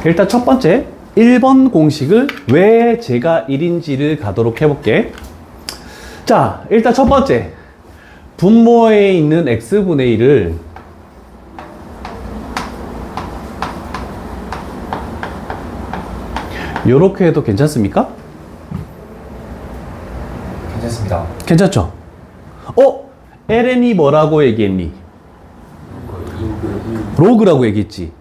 일단 첫 번째 1번 공식을 왜 제가 1인지를 가도록 해볼게. 자, 일단 첫 번째 분모에 있는 x분의 1을 요렇게 해도 괜찮습니까? 괜찮습니다. 괜찮죠? ln이 뭐라고 얘기했니? 로그라고 얘기했지.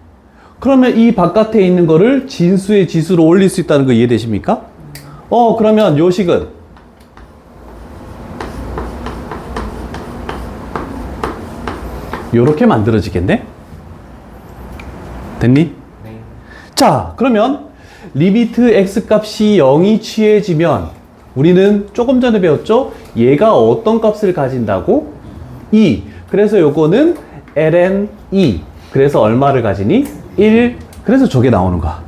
그러면 이 바깥에 있는 거를 진수의 지수로 올릴 수 있다는 거 이해되십니까? 그러면 요 식은 요렇게 만들어지겠네? 됐니? 네. 자, 그러면 리미트 x 값이 0이 취해지면 우리는 조금 전에 배웠죠? 얘가 어떤 값을 가진다고? 2. 그래서 요거는 ln 2. 그래서 얼마를 가지니? 1. 그래서 저게 나오는 거야.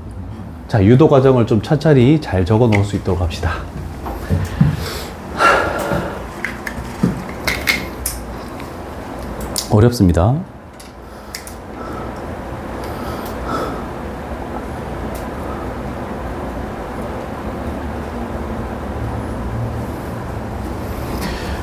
자, 유도 과정을 좀 천천히 잘 적어 놓을 수 있도록 합시다. 어렵습니다.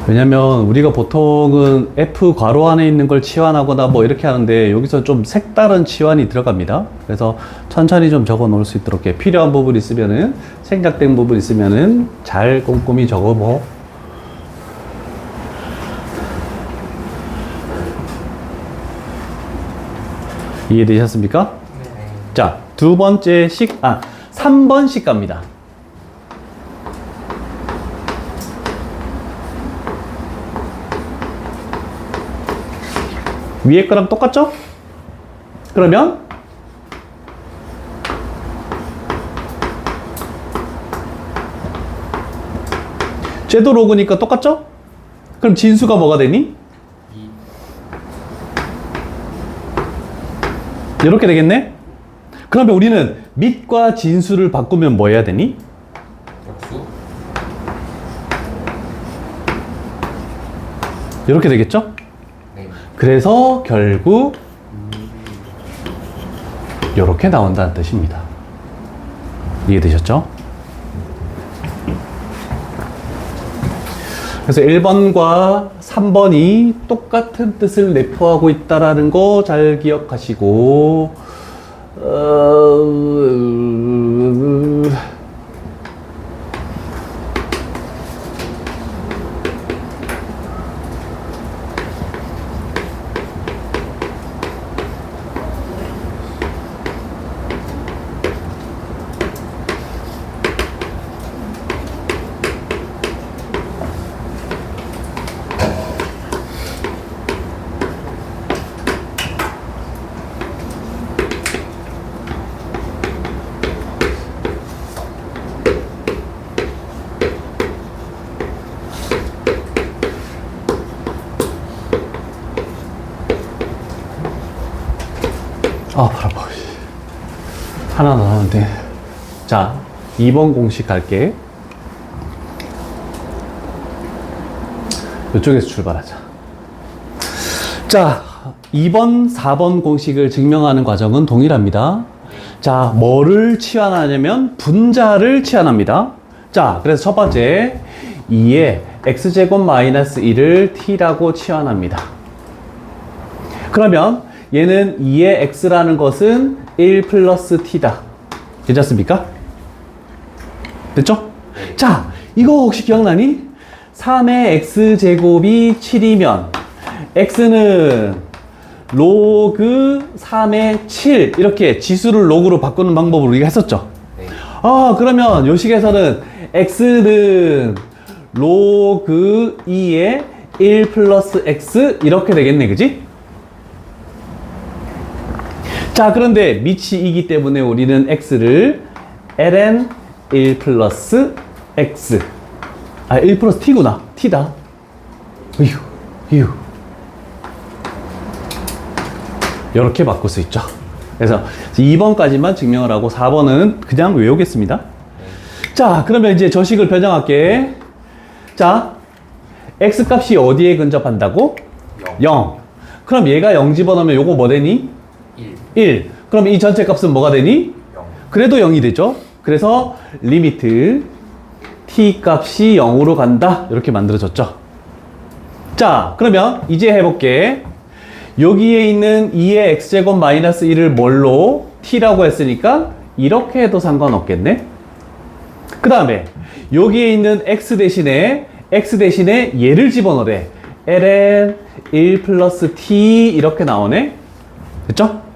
왜냐면 우리가 보통은 F 괄호 안에 있는 걸 치환하거나 뭐 이렇게 하는데 여기서 좀 색다른 치환이 들어갑니다. 그래서 천천히 좀 적어 놓을 수 있도록 해. 필요한 부분 있으면은, 생략된 부분 있으면은 잘 꼼꼼히 적어 뭐. 이해되셨습니까? 네. 자, 3번씩 갑니다. 위에 거랑 똑같죠? 그러면 쟤도 로그니까 똑같죠? 그럼 진수가 뭐가 되니? 2. 이렇게 되겠네? 그러면 우리는 밑과 진수를 바꾸면 뭐 해야 되니? 역수. 이렇게 되겠죠? 네. 그래서 결국 이렇게 나온다는 뜻입니다. 이해되셨죠? 그래서 1번과 3번이 똑같은 뜻을 내포하고 있다는 거 잘 기억하시고, 아, 팔 아파. 하나 나왔는데. 자, 2번 공식 갈게. 이쪽에서 출발하자. 자, 2번, 4번 공식을 증명하는 과정은 동일합니다. 자, 뭐를 치환하냐면 분자를 치환합니다. 자, 그래서 첫 번째 2에 x제곱 마이너스 1을 t라고 치환합니다. 그러면 얘는 2의 x라는 것은 1 플러스 t다. 괜찮습니까? 됐죠? 자, 이거 혹시 기억나니? 3의 x제곱이 7이면 x는 로그 3의 7 이렇게 지수를 로그로 바꾸는 방법을 우리가 했었죠. 네. 아, 그러면 요 식에서는 x는 로그 2의 1 플러스 x 이렇게 되겠네, 그지? 자, 그런데 밑이 2이기 때문에 우리는 x를 ln 1 플러스 x 1 플러스 t구나. t다. 휴. 이렇게 바꿀 수 있죠. 그래서 2번까지만 증명을 하고 4번은 그냥 외우겠습니다. 자, 그러면 이제 저 식을 변형할게. 자, x 값이 어디에 근접한다고? 0. 그럼 얘가 0 집어넣으면 요거 뭐 되니? 1. 그럼 이 전체 값은 뭐가 되니? 0. 그래도 0이 되죠. 그래서 리미트 t 값이 0으로 간다. 이렇게 만들어졌죠. 자, 그러면 이제 해볼게. 여기에 있는 2의 x제곱 마이너스 1을 뭘로? t라고 했으니까 이렇게 해도 상관없겠네. 그 다음에 여기에 있는 x 대신에 얘를 집어넣으래. ln 1 플러스 t 이렇게 나오네. 됐죠?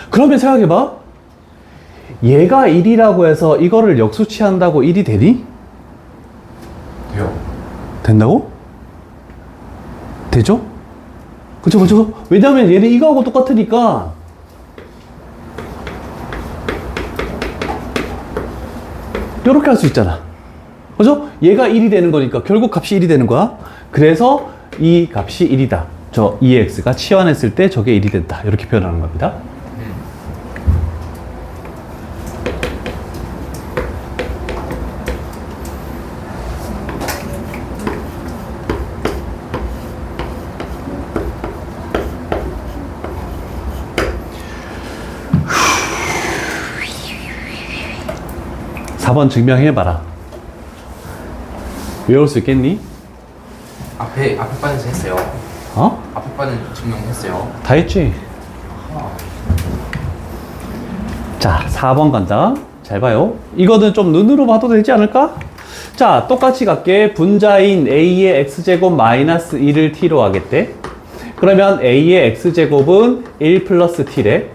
그러면 생각해봐. 얘가 1이라고 해서 이거를 역수치한다고 1이 되니? 돼요. 된다고? 되죠? 그쵸. 왜냐면 얘는 이거하고 똑같으니까. 요렇게 할 수 있잖아. 그죠? 얘가 1이 되는 거니까 결국 값이 1이 되는 거야. 그래서 이 값이 1이다. 저 2x가 치환했을 때 저게 1이 된다. 이렇게 표현하는 겁니다. 4번 증명해봐라. 외울 수 있겠니? 앞에 반에서 했어요. 어? 앞에 반은 증명했어요. 다 했지? 자, 4번 간다. 잘 봐요. 이거는 좀 눈으로 봐도 되지 않을까? 자, 똑같이 갈게. 분자인 a의 x제곱 마이너스 1을 t로 하겠대. 그러면 a의 x제곱은 1 플러스 t래.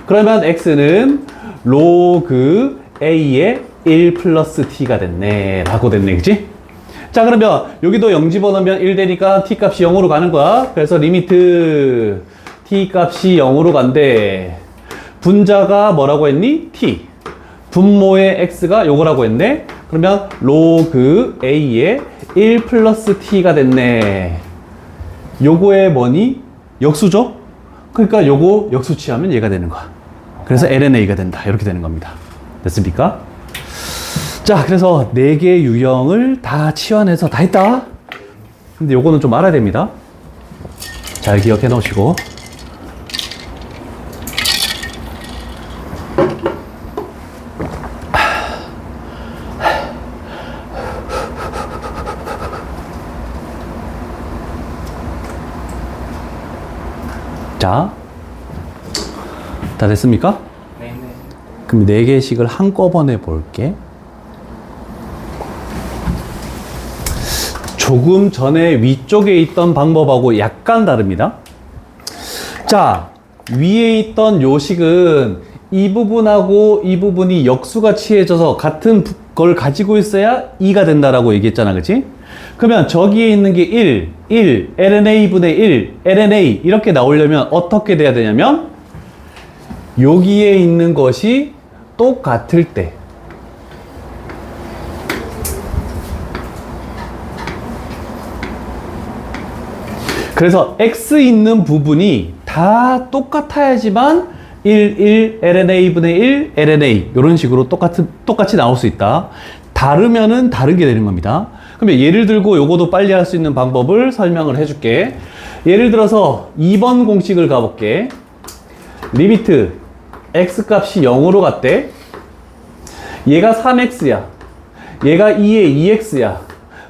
그러면 x는 로그 a의 1 플러스 t가 됐네. 라고 됐네. 그치? 자, 그러면 여기도 0 집어넣으면 1 되니까 t 값이 0으로 가는 거야. 그래서 리미트 t 값이 0으로 간대. 분자가 뭐라고 했니? t. 분모의 x가 요거라고 했네. 그러면 로그 a의 1 플러스 t가 됐네. 요거의 뭐니? 역수죠? 그러니까 요거 역수치하면 얘가 되는 거야. 그래서 lna가 된다. 이렇게 되는 겁니다. 됐습니까? 자, 그래서 4개 유형을 다 치환해서 다 했다. 근데 요거는 좀 알아야 됩니다. 잘 기억해 놓으시고. 자, 다 됐습니까? 네. 그럼 4개씩을 한꺼번에 볼게. 조금 전에 위쪽에 있던 방법하고 약간 다릅니다. 자, 위에 있던 요식은 이 부분하고 이 부분이 역수가 취해져서 같은 걸 가지고 있어야 2가 된다라고 얘기했잖아. 그치? 그러면 저기에 있는 게 1, lna분의 1, lna 이렇게 나오려면 어떻게 돼야 되냐면 여기에 있는 것이 똑같을 때 그래서 x 있는 부분이 다 똑같아야지만 1, lna분의 1, lna 이런 식으로 똑같이 나올 수 있다. 다르면은 다르게 되는 겁니다. 그러면 예를 들고 요거도 빨리 할 수 있는 방법을 설명을 해줄게. 예를 들어서 2번 공식을 가볼게. 리미트 x 값이 0으로 갔대. 얘가 3x야. 얘가 2에 2x야.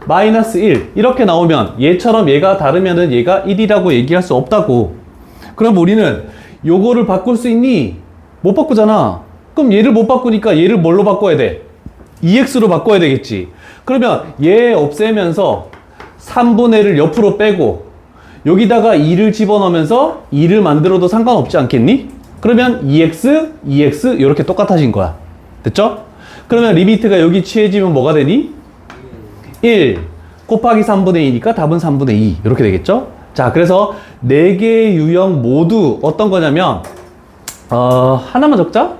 마이너스 1 이렇게 나오면 얘처럼 얘가 다르면은 얘가 1이라고 얘기할 수 없다고. 그럼 우리는 요거를 바꿀 수 있니? 못 바꾸잖아. 그럼 얘를 못 바꾸니까 얘를 뭘로 바꿔야 돼? 2x로 바꿔야 되겠지. 그러면 얘 없애면서 3분의 1을 옆으로 빼고 여기다가 2를 집어넣으면서 2를 만들어도 상관없지 않겠니? 그러면 2x, 2x 이렇게 똑같아진 거야. 됐죠? 그러면 리미트가 여기 취해지면 뭐가 되니? 1 곱하기 3분의 2니까 답은 3분의 2 이렇게 되겠죠? 자, 그래서 4개의 유형 모두 어떤 거냐면 하나만 적자?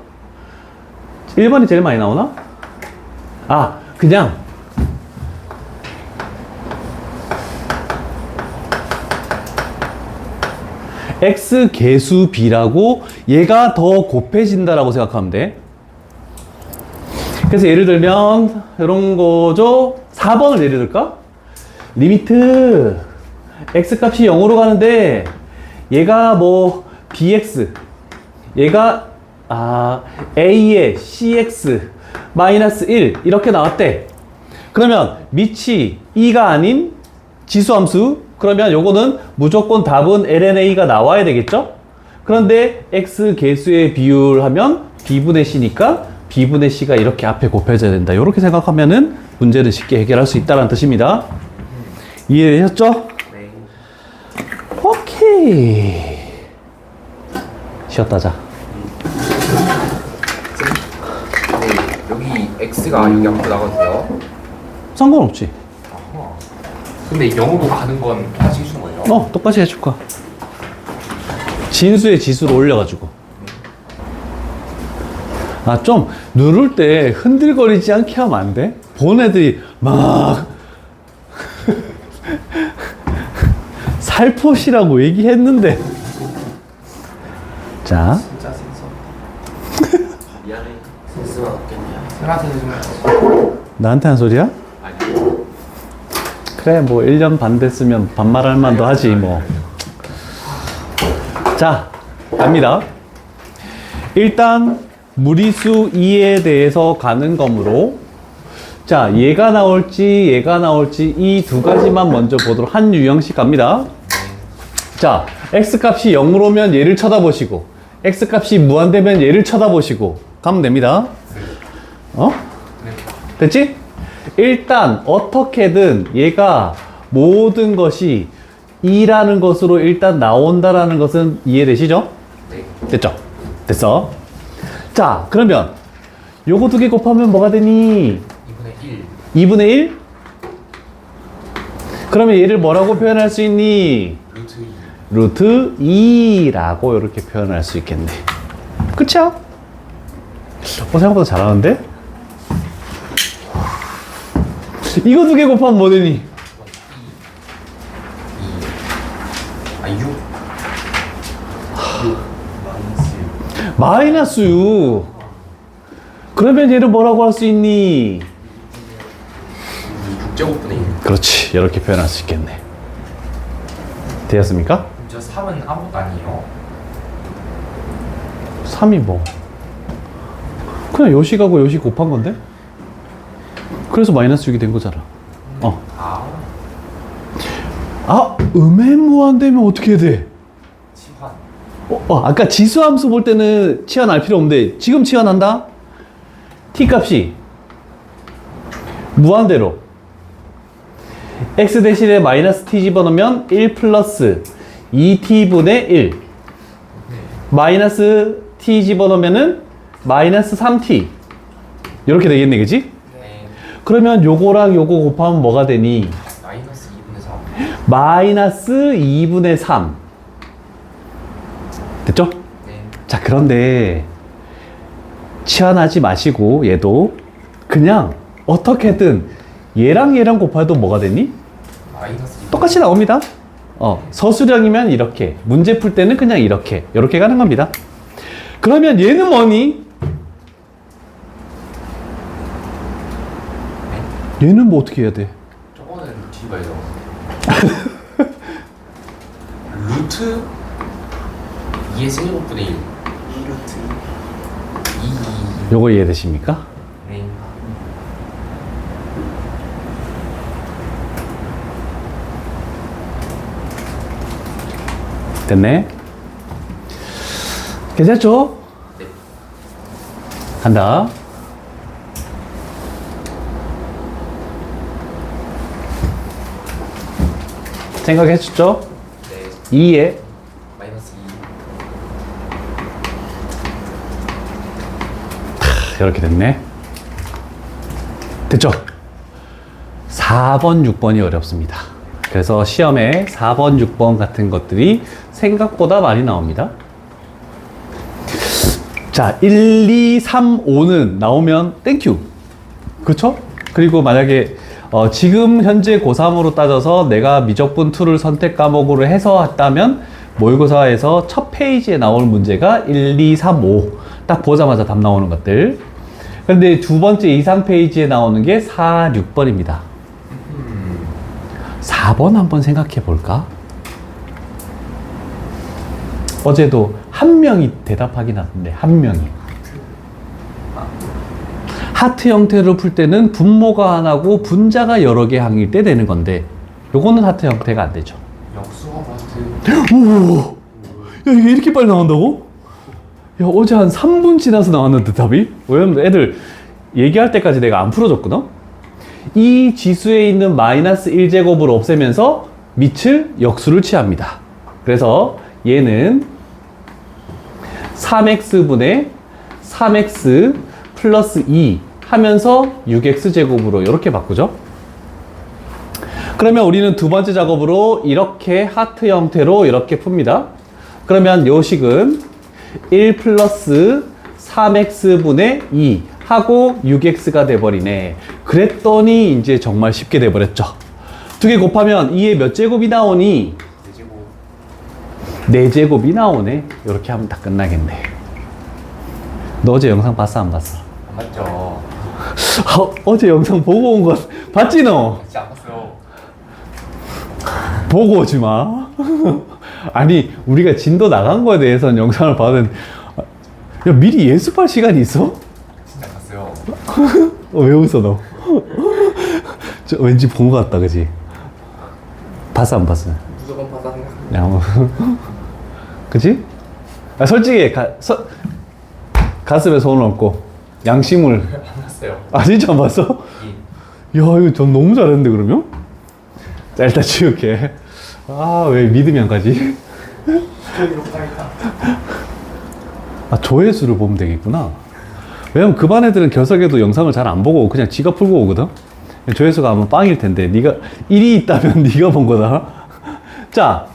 1번이 제일 많이 나오나? 아, 그냥 x 개수 b라고 얘가 더 곱해진다라고 생각하면 돼. 그래서 예를 들면 이런 거죠. 4번을 예를 들까? 리미트 x 값이 0으로 가는데 얘가 뭐 bx 얘가 a에 cx 마이너스 1 이렇게 나왔대. 그러면 밑이 2가 아닌 지수함수. 그러면 요거는 무조건 답은 lna가 나와야 되겠죠? 그런데 x 개수의 비율하면 b분의 c니까 b분의 c가 이렇게 앞에 곱해져야 된다. 이렇게 생각하면은 문제를 쉽게 해결할 수 있다는 뜻입니다. 이해되셨죠? 네. 오케이. 쉬었다 자. 네, 여기 x가 여기 앞으로 나가도 돼요? 상관없지. 아하. 근데 0으로 가는 건 다시 해주는 거예요? 똑같이 해줄 거야. 진수의 지수를 올려가지고. 좀 누를 때 흔들거리지 않게 하면 안 돼? 본 애들이 막 살포시라고 얘기했는데. 자. 진짜 센서. 미안해. 센스가 없겠냐? 생각해 주면. 나한테 한 소리야? 아니. 그래, 뭐 1년 반 됐으면 반말할 만도 하지 뭐. 자, 갑니다. 일단 무리수 2에 대해서 가는 거므로, 자, 얘가 나올지 이 두 가지만 먼저 보도록, 한 유형씩 갑니다. 자, x값이 0으로 오면 얘를 쳐다보시고 x값이 무한되면 얘를 쳐다보시고 가면 됩니다. 됐지? 일단 어떻게든 얘가 모든 것이 2라는 것으로 일단 나온다라는 것은 이해되시죠? 네. 됐죠? 됐어. 자, 그러면 요거 두 개 곱하면 뭐가 되니? 2분의 1. 2분의 1? 그러면 얘를 뭐라고 표현할 수 있니? 루트 2. 루트 2라고 이렇게 표현할 수 있겠네. 그쵸? 생각보다 잘하는데? 이거 두 개 곱하면 뭐 되니? 6. 마이너스 6. 그러면 얘를 뭐라고 할 수 있니? 6제곱분의 1. 그렇지. 이렇게 표현할 수 있겠네. 되었습니까? 저 3은 아무것도 아니에요. 3이 뭐? 그냥 요식하고 요식 곱한 건데? 그래서 마이너스 6이 된 거잖아. 음의 무한되면 어떻게 해야 돼? 치환. 아까 지수함수 볼 때는 치환할 필요 없는데 지금 치환한다? t 값이 무한대로 x 대신에 마이너스 t 집어넣으면 1 플러스 2t분의 1 마이너스 t 집어넣으면은 마이너스 3t 이렇게 되겠네, 그지? 네. 그러면 요거랑 요거 곱하면 뭐가 되니? 마이너스 2분의 3. 마이너스 2분의 3 됐죠? 네. 자, 그런데 치환하지 마시고 얘도 그냥 어떻게든 얘랑 얘랑 곱해도 뭐가 되니? 마이너스 2. 똑같이 나옵니다. 서술형이면 이렇게, 문제 풀 때는 그냥 이렇게 가는 겁니다. 그러면 얘는 뭐니? 얘는 뭐 어떻게 해야 돼? 저거는 뒤봐요. 루트 2의 세제곱분의 1. 2루트 2. 요거 이해되십니까? 네. 됐네. 괜찮죠? 네. 간다. 생각했었죠? 네. 2에 마이너스 2. 이렇게 됐네. 됐죠? 4번, 6번이 어렵습니다. 그래서 시험에 4번, 6번 같은 것들이 생각보다 많이 나옵니다. 자, 1, 2, 3, 5는 나오면 땡큐. 그렇죠? 그리고 만약에 지금 현재 고3으로 따져서 내가 미적분 2를 선택 과목으로 해서 했다면 모의고사에서 첫 페이지에 나올 문제가 1, 2, 3, 5. 딱 보자마자 답 나오는 것들. 그런데 두 번째 이상 페이지에 나오는 게 4, 6번입니다. 4번 한번 생각해 볼까? 어제도 한 명이 대답하긴 하던데, 한 명이. 하트 형태로 풀 때는 분모가 하나고 분자가 여러 개 항일 때 되는 건데, 요거는 하트 형태가 안 되죠. 역수와 마트. 오! 야, 이게 이렇게 빨리 나온다고? 야, 어제 한 3분 지나서 나왔는데, 답이? 왜냐면 애들 얘기할 때까지 내가 안 풀어줬거든? 이 지수에 있는 마이너스 1제곱을 없애면서 밑을 역수를 취합니다. 그래서 얘는 3x분의 3x 플러스 2 하면서 6x제곱으로 이렇게 바꾸죠. 그러면 우리는 두 번째 작업으로 이렇게 하트 형태로 이렇게 풉니다. 그러면 요 식은 1 플러스 3x분의 2 하고 6x가 돼버리네. 그랬더니 이제 정말 쉽게 돼버렸죠. 두 개 곱하면 2에 몇 제곱이 나오니? 4제곱. 4제곱이 나오네. 이렇게 하면 다 끝나겠네. 너 어제 영상 봤어, 안 봤어? 안 맞죠? 어제 영상 보고 온 거 봤지 너? 진짜 안 봤어요. 보고 오지 마. 아니 우리가 진도 나간 거에 대해서는 영상을 봐는. 야, 미리 예습할 시간이 있어? 진짜 안 봤어요. 왜 웃어 너? 저 왠지 본 거 같다, 그지? 봤어, 안 봤어? 무조건 받아 생각합니다. 야, 뭐. 그지? 아, 솔직히 가슴에 손을 얹고 양심을. 안 봤어요. 아, 진짜 안 봤어? 예. 야, 이거 전 너무 잘했는데 그러면? 자, 일단 지울게. 아, 왜 믿음이 안 가지? 저기로 가겠다. 아, 조회수를 보면 되겠구나. 왜냐면 그 반 애들은 결석에도 영상을 잘 안 보고 그냥 지가 풀고 오거든. 조회수가 아마 빵일 텐데 네가 1이 있다면 네가 본 거다. 자,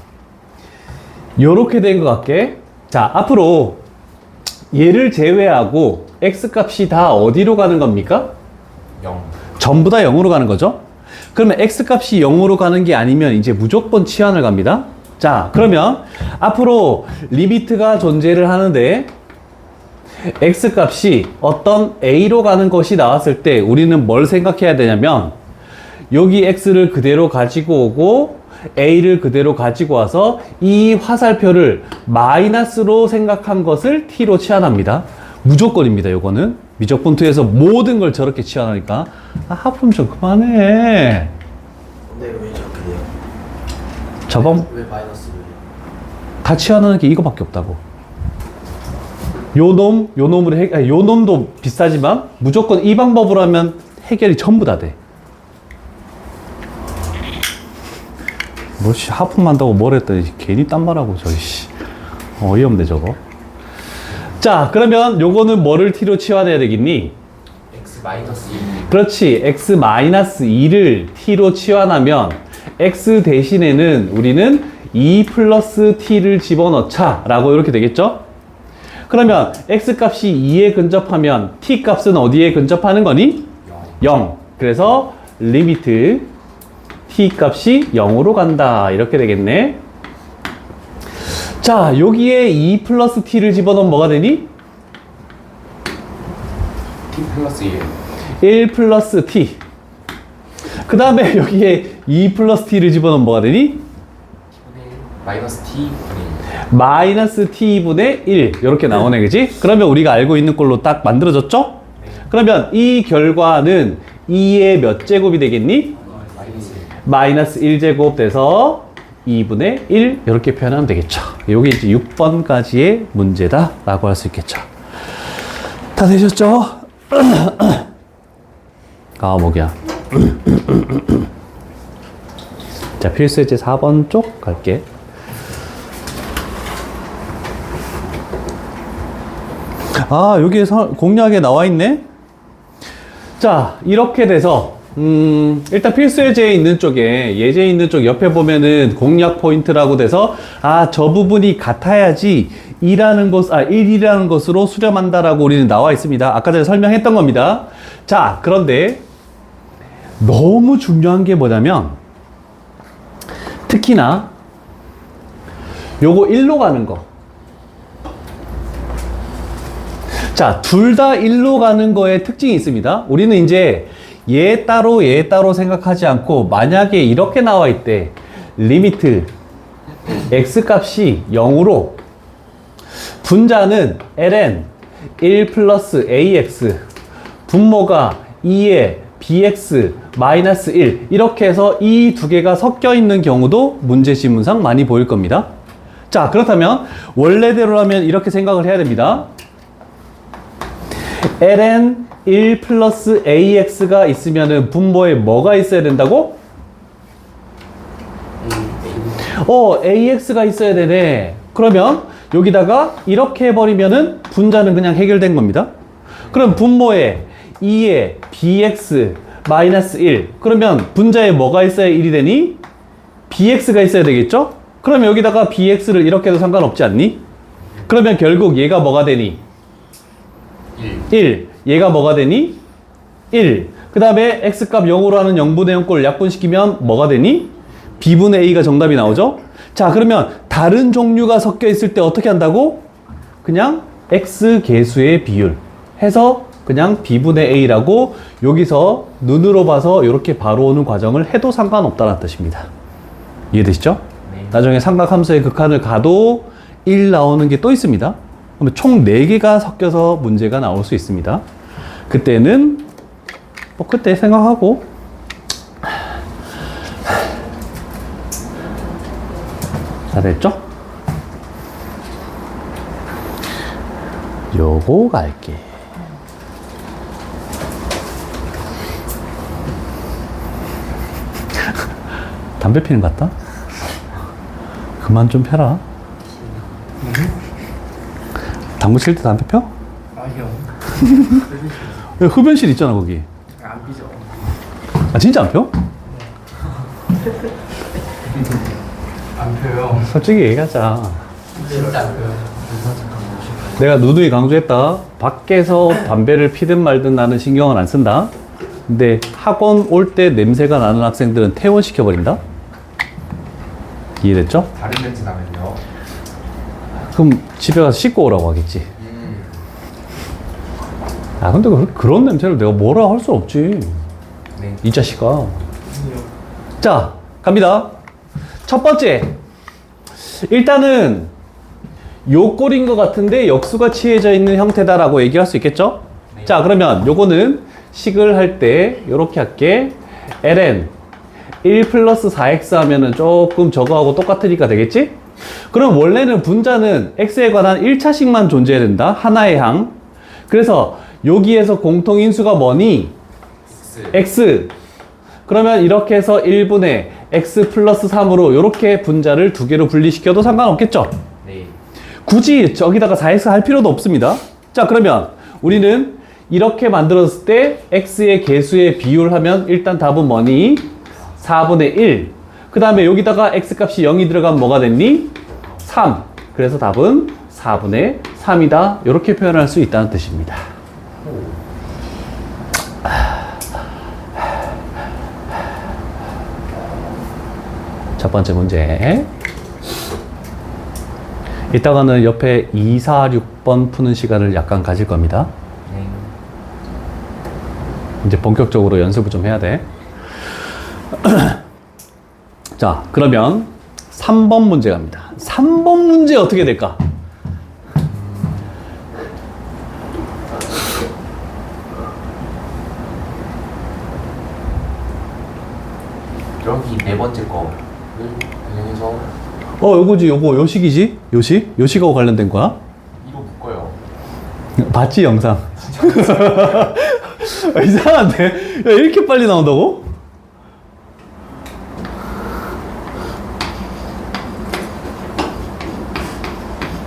요렇게 된 것 같게. 자, 앞으로 얘를 제외하고 x 값이 다 어디로 가는 겁니까? 0. 전부 다 0으로 가는 거죠. 그러면 x 값이 0으로 가는 게 아니면 이제 무조건 치환을 갑니다. 자, 그러면 앞으로 리미트가 존재를 하는데 x 값이 어떤 a로 가는 것이 나왔을 때 우리는 뭘 생각해야 되냐면 여기 x를 그대로 가지고 오고 a를 그대로 가지고 와서 이 화살표를 마이너스로 생각한 것을 t로 치환합니다. 무조건입니다. 요거는 미적분2에서 모든 걸 저렇게 치환하니까. 아, 하품 좀 그만해. 근데 왜 저렇게 돼요? 저번 왜 마이너스를? 다 치환하는 게 이거밖에 없다고. 요 놈으로 요 놈도 비싸지만 무조건 이 방법으로 하면 해결이 전부 다 돼. 뭐씨 하품한다고 뭘 했더니 괜히 딴 말하고 저기 씨 어이없네 저거. 자, 그러면 요거는 뭐를 t로 치환해야 되겠니? x 마이너스 2. 그렇지. x 마이너스 2를 t로 치환하면 x 대신에는 우리는 2 플러스 t를 집어넣자 라고 이렇게 되겠죠? 그러면 x 값이 2에 근접하면 t 값은 어디에 근접하는 거니? 0. 그래서 리미트 t 값이 0으로 간다 이렇게 되겠네. 자, 여기에 2 플러스 t를 집어넣으면 뭐가 되니? T 플러스 1. 1 플러스 t. 그 다음에 여기에 2 플러스 t를 집어넣으면 뭐가 되니? 마이너스 T 분의 1. 마이너스 t분의 1 이렇게 나오네, 그지? 그러면 우리가 알고 있는 걸로 딱 만들어졌죠? 그러면 이 결과는 2의 몇 제곱이 되겠니? 마이너스 1제곱 돼서 2분의 1 이렇게 표현하면 되겠죠. 이게 이제 6번까지의 문제다 라고 할 수 있겠죠. 다 되셨죠? 목이야. 자, 필수예제 4번 쪽 갈게. 여기에 공략에 나와 있네? 자, 이렇게 돼서, 일단 필수예제에 있는 쪽에, 예제에 있는 쪽 옆에 보면은 공략 포인트라고 돼서, 저 부분이 같아야지 1이라는 것으로 수렴한다라고 우리는 나와 있습니다. 아까 전에 설명했던 겁니다. 자, 그런데, 너무 중요한 게 뭐냐면, 특히나, 요거 1로 가는 거. 자, 둘 다 1로 가는 거에 특징이 있습니다. 우리는 이제 얘 따로 생각하지 않고 만약에 이렇게 나와 있대. 리미트 x 값이 0으로 분자는 ln 1 플러스 ax 분모가 2의 bx 마이너스 1 이렇게 해서 이 두 개가 섞여 있는 경우도 문제 지문상 많이 보일 겁니다. 자, 그렇다면 원래대로라면 이렇게 생각을 해야 됩니다. ln 1 플러스 ax가 있으면은 분모에 뭐가 있어야 된다고? ax가 있어야 되네. 그러면 여기다가 이렇게 해버리면은 분자는 그냥 해결된 겁니다. 그럼 분모에 2의 bx 마이너스 1 그러면 분자에 뭐가 있어야 1이 되니? bx가 있어야 되겠죠? 그러면 여기다가 bx를 이렇게 해도 상관없지 않니? 그러면 결국 얘가 뭐가 되니? 1. 얘가 뭐가 되니? 1. 그 다음에 x값 0으로 하는 0분의 0꼴 약분시키면 뭐가 되니? b분의 a가 정답이 나오죠? 자, 그러면 다른 종류가 섞여 있을 때 어떻게 한다고? 그냥 x 개수의 비율 해서 그냥 b분의 a라고 여기서 눈으로 봐서 이렇게 바로 오는 과정을 해도 상관없다는 뜻입니다. 이해되시죠? 네. 나중에 삼각함수의 극한을 가도 1 나오는 게 또 있습니다. 그러면 총 4개가 섞여서 문제가 나올 수 있습니다. 그때는 그때 생각하고 다 됐죠? 요거 갈게. 담배 피는 것 같다? 그만 좀 펴라. 당구 칠 때 담배 펴? 아니요. 흡연실 있잖아, 거기. 안 피죠. 진짜 안 펴? 안 펴요. 솔직히 얘기하자. 진짜 안 펴요. 내가 누누이 강조했다. 밖에서 담배를 피든 말든 나는 신경을 안 쓴다. 근데 학원 올 때 냄새가 나는 학생들은 퇴원시켜버린다? 이해됐죠? 다른 렌즈 나면요. 그럼 집에 가서 씻고 오라고 하겠지. 근데 그런 냄새를 내가 뭐라 할 수 없지. 네. 이 자식아. 자, 갑니다. 첫 번째. 일단은 요 꼴인 것 같은데 역수가 취해져 있는 형태다라고 얘기할 수 있겠죠? 네. 자, 그러면 요거는 식을 할 때 요렇게 할게. ln 1 플러스 4x 하면은 조금 저거하고 똑같으니까 되겠지? 그럼 원래는 분자는 x에 관한 1차식만 존재해야 된다. 하나의 항. 그래서 여기에서 공통인수가 뭐니? x. 그러면 이렇게 해서 1분의 x 플러스 3으로 이렇게 분자를 두 개로 분리시켜도 상관없겠죠? 네. 굳이 저기다가 4x 할 필요도 없습니다. 자, 그러면 우리는 이렇게 만들었을 때 x의 개수의 비율하면 일단 답은 뭐니? 4분의 1. 그 다음에 여기다가 x값이 0이 들어가면 뭐가 됐니? 3. 그래서 답은 4분의 3이다. 이렇게 표현할 수 있다는 뜻입니다. 첫 번째 문제. 이따가는 옆에 2, 4, 6번 푸는 시간을 약간 가질 겁니다. 네. 이제 본격적으로 연습을 좀 해야 돼. 자, 그러면 3번 문제 갑니다. 3번 문제 어떻게 될까? 여기 네 번째 거를 반영해서 요거지, 요거, 요식이지? 요식? 요식하고 관련된 거야? 이로 묶어요. 봤지, 영상? 이상한데? 야, 이렇게 빨리 나온다고?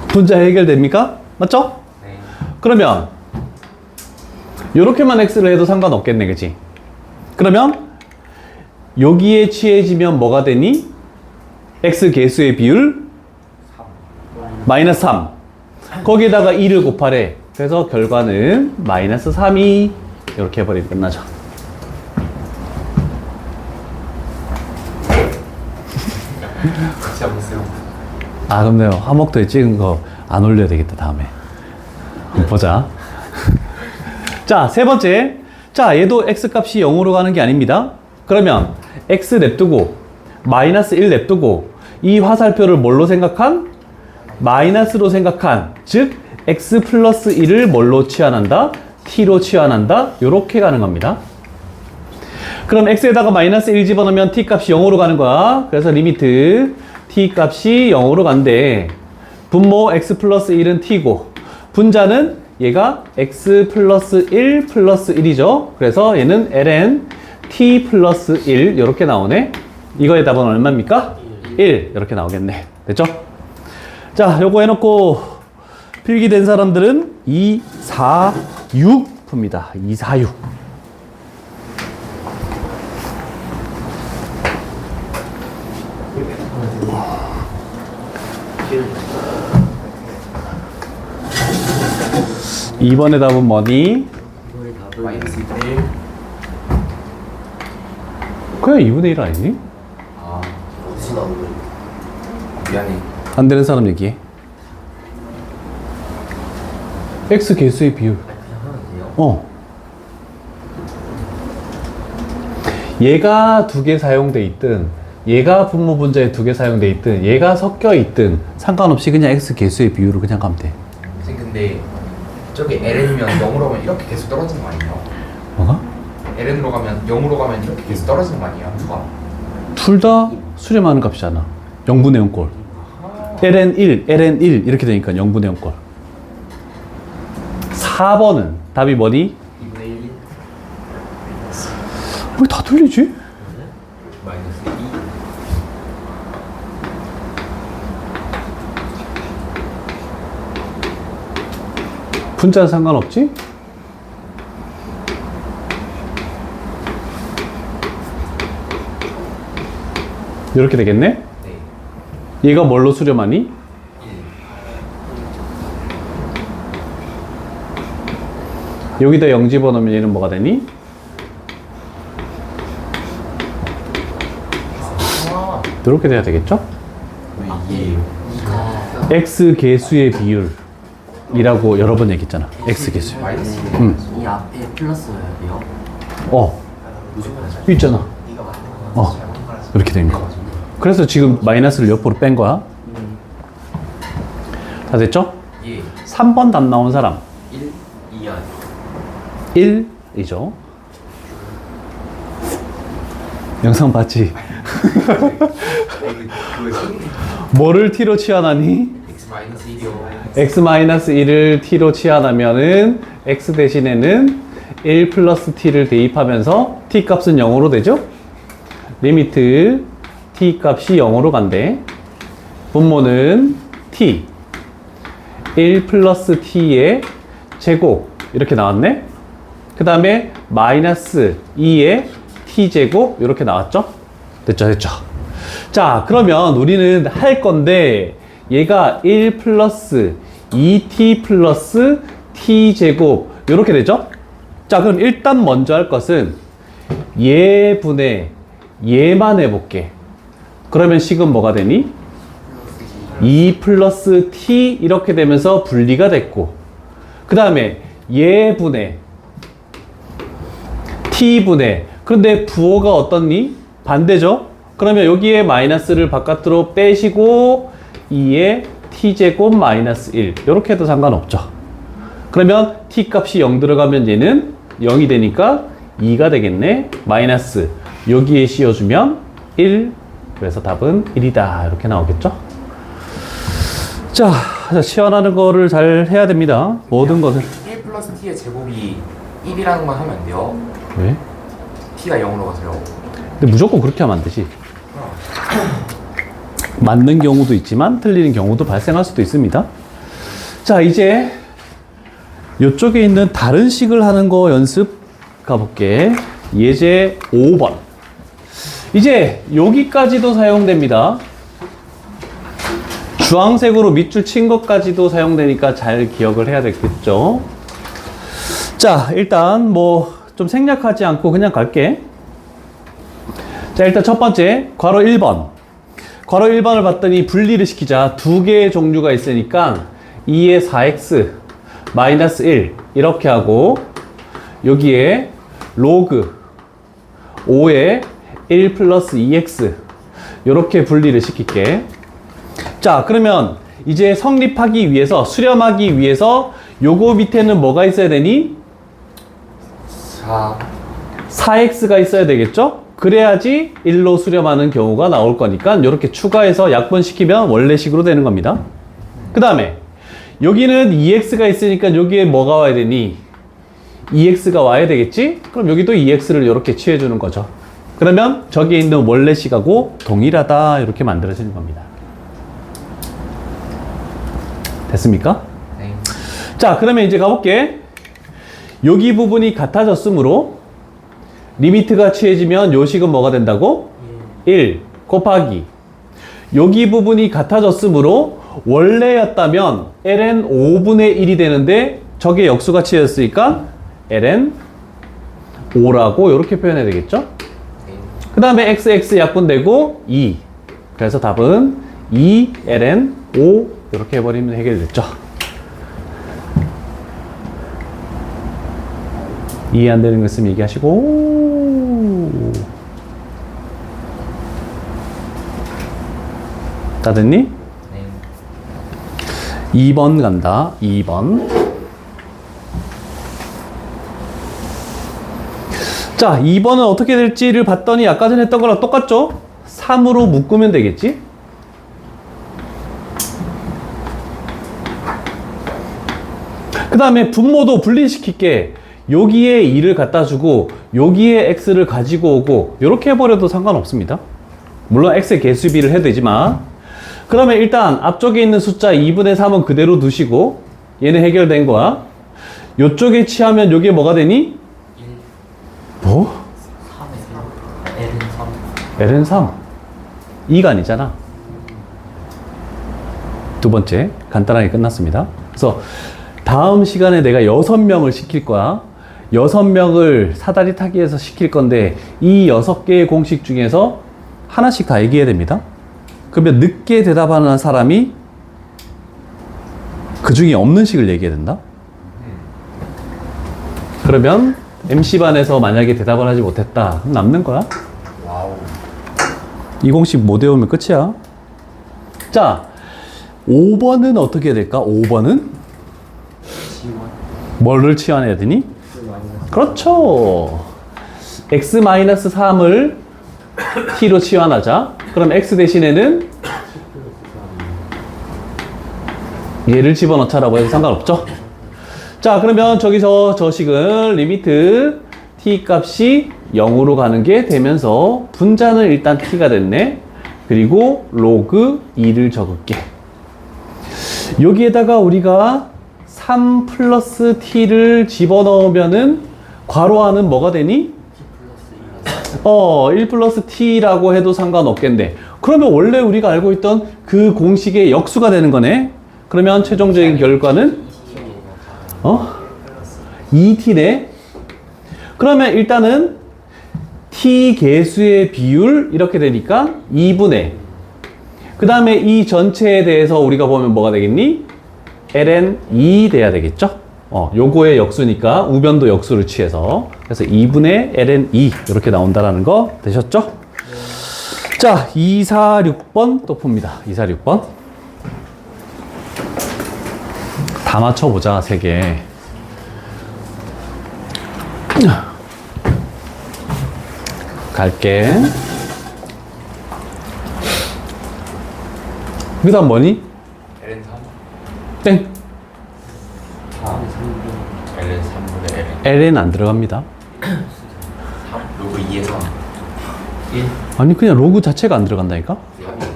분자 해결됩니까? 맞죠? 네. 그러면 요렇게만 x를 해도 상관없겠네, 그치? 그러면 여기에 취해지면 뭐가 되니? x 개수의 비율 마이너스 3. 거기에다가 2를 곱하래. 그래서 결과는 마이너스 3이 이렇게 해버리면 끝나죠. 진짜 못쓰요. 아, 그럼 내가 화목도에 찍은 거 안 올려야 되겠다, 다음에. 보자. 자, 세 번째. 자, 얘도 x 값이 0으로 가는 게 아닙니다. 그러면 x 냅두고 마이너스 1 냅두고 이 화살표를 뭘로 생각한? 마이너스로 생각한, 즉 x 플러스 1을 뭘로 치환한다? t로 치환한다. 요렇게 가는 겁니다. 그럼 x에다가 마이너스 1 집어넣으면 t 값이 0으로 가는 거야. 그래서 리미트 t 값이 0으로 간대. 분모 x 플러스 1은 t고 분자는 얘가 x 플러스 1 플러스 1이죠. 그래서 얘는 ln t 플러스 1 이렇게 나오네. 이거의 답은 얼마입니까? 1 이렇게 나오겠네. 됐죠? 자, 요거 해놓고 필기된 사람들은 2, 4, 6 풉니다. 2, 4, 6. 이번의 답은 뭐니? 마이너스 2분의 1. 그냥 2분의 1 아니니? 아, 어디서 나온 거야? 미안해. 안 되는 사람 얘기해. x 개수의 비율. 얘가 두 개 사용돼 있든 얘가 분모 분자에 두 개 사용돼 있든 얘가 섞여 있든 상관없이 그냥 x 개수의 비율을 그냥 가면 돼. 선생님 근데 저기 ln이면 0으로 가면 이렇게 계속 떨어지는 거 아니에요? 뭐가? ln으로 가면 0으로 가면 이렇게 계속 떨어지는 거 아니에요? 누가? 둘 다 수렴하는 값이잖아. 0분의 0꼴. ln 1, ln 1 이렇게 되니까 0분의 0꼴. 4번은 답이 뭐니? 2분의 1. 왜 다 틀리지? 마이너스 2. 분자는 상관없지? 이렇게 되겠네? 네. 얘가 뭘로 수렴하니? 1. 여기다 0 집어넣으면 얘는 뭐가 되니? 이렇게 돼야 되겠죠? 왜 2예요? x 개수의 비율이라고 여러 번 얘기했잖아. x 개수. 마이너스 2. 이 앞에 플러스예요. 무조건 있잖아. 이렇게 되는 거. 그래서 지금 마이너스를 옆으로 뺀 거야. 다 됐죠? 예. 3번 답 나온 사람 1, 2야. 1이죠. 영상 봤지? 뭐를 t로 치환하니? x 마이너스 1이요. x 마이너스 1을 t로 치환하면은 x 대신에는 1 플러스 t를 대입하면서 t 값은 0으로 되죠? 리미트 t 값이 0으로 간대. 분모는 t 1 플러스 t의 제곱 이렇게 나왔네. 그 다음에 마이너스 2의 t제곱 이렇게 나왔죠? 됐죠, 됐죠. 자, 그러면 우리는 할 건데 얘가 1 플러스 2t 플러스 t제곱 이렇게 되죠? 자, 그럼 일단 먼저 할 것은 얘분의 얘만 해볼게. 그러면 식은 뭐가 되니? 2 플러스 t 이렇게 되면서 분리가 됐고, 그 다음에 얘분의 t분의, 그런데 부호가 어떻니? 반대죠? 그러면 여기에 마이너스를 바깥으로 빼시고 2에 t제곱 마이너스 1 이렇게 해도 상관없죠. 그러면 t 값이 0 들어가면 얘는 0이 되니까 2가 되겠네. 마이너스 여기에 씌워주면 1, 그래서 답은 1이다 이렇게 나오겠죠. 자, 치환하는 거를 잘 해야 됩니다. 모든 것을. 1 플러스 t의 제곱이 1이라는 건 하면 안 돼요. 왜? t가 0으로 가서요. 근데 무조건 그렇게 하면 안 되지. 맞는 경우도 있지만 틀리는 경우도 발생할 수도 있습니다. 자, 이제 이쪽에 있는 다른 식을 하는 거 연습 가볼게. 예제 5번. 이제 여기까지도 사용됩니다. 주황색으로 밑줄 친 것까지도 사용되니까 잘 기억을 해야 되겠죠. 자, 일단 뭐 좀 생략하지 않고 그냥 갈게. 자, 일단 첫 번째 괄호 1번. 괄호 1번을 봤더니 분리를 시키자. 두 개의 종류가 있으니까 2의 4x 마이너스 1 이렇게 하고 여기에 로그 5의 1 플러스 2x 이렇게 분리를 시킬게. 자, 그러면 이제 성립하기 위해서, 수렴하기 위해서 요거 밑에는 뭐가 있어야 되니? 4x가 있어야 되겠죠? 그래야지 1로 수렴하는 경우가 나올 거니까 이렇게 추가해서 약분시키면 원래식으로 되는 겁니다. 그 다음에 여기는 2x가 있으니까 여기에 뭐가 와야 되니? 2x가 와야 되겠지? 그럼 여기도 2x를 이렇게 취해주는 거죠. 그러면 저기에 있는 원래식하고 동일하다 이렇게 만들어지는 겁니다. 됐습니까? 네. 자, 그러면 이제 가볼게. 여기 부분이 같아졌으므로 리미트가 취해지면 요 식은 뭐가 된다고? 1 곱하기 여기 부분이 같아졌으므로 원래였다면 ln 5분의 1이 되는데 저게 역수가 취해졌으니까 ln 5라고 이렇게 표현해야 되겠죠? 그 다음에 xx 약분되고 2. 그래서 답은 2 ln 5 이렇게 해버리면 해결됐죠. 이해 안 되는 거 있으면 얘기하시고. 다 됐니? 네. 2번 간다. 2번. 자, 2번은 어떻게 될지를 봤더니 아까 전에 했던 거랑 똑같죠? 3으로 묶으면 되겠지? 그 다음에 분모도 분리시킬게. 여기에 2를 갖다 주고 여기에 x를 가지고 오고 이렇게 해버려도 상관없습니다. 물론 x의 개수비를 해도 되지만. 그러면 일단 앞쪽에 있는 숫자 2분의 3은 그대로 두시고 얘는 해결된 거야. 요쪽에 취하면 요게 뭐가 되니? 1, 뭐? 3, L은 3. ln 3 2가 아니잖아. 두 번째 간단하게 끝났습니다. 그래서 다음 시간에 내가 6명을 시킬 거야. 6명을 사다리 타기해서 시킬 건데 이 6개의 공식 중에서 하나씩 다 얘기해야 됩니다. 그러면 늦게 대답하는 사람이 그 중에 없는 식을 얘기해야 된다. 그러면 MC반에서 만약에 대답을 하지 못했다. 그럼 남는 거야. 와우. 이 공식 못 외우면 끝이야. 자, 5번은 어떻게 해야 될까? 5번은 뭐를 치환해야 되니? 그렇죠. x-3을 t로 치환하자. 그럼 x 대신에는 얘를 집어넣자라고 해도 상관없죠. 자, 그러면 저기서 저 식은 리미트 t 값이 0으로 가는 게 되면서 분자는 일단 t가 됐네. 그리고 로그 2를 적을게. 여기에다가 우리가 3 플러스 t를 집어넣으면은 괄호하는 뭐가 되니? 1 플러스 t라고 해도 상관없겠네. 그러면 원래 우리가 알고 있던 그 공식의 역수가 되는 거네. 그러면 최종적인 결과는 2t네. 그러면 일단은 t 개수의 비율 이렇게 되니까 2분의 그 다음에 이 전체에 대해서 우리가 보면 뭐가 되겠니? ln 2 돼야 되겠죠? 요거의 역수니까 우변도 역수를 취해서. 그래서 2분의 ln 2 이렇게 나온다라는 거 되셨죠? 자, 2, 4, 6번 또 풉니다. 2, 4, 6번. 다 맞춰보자, 3개. 갈게. 그 다음 뭐니? ln 3. 땡. ln 3분의 ln ln 안 들어갑니다. 3. 로그 2에 3. 1. 아니, 그냥 로그 자체가 안 들어간다니까? 3.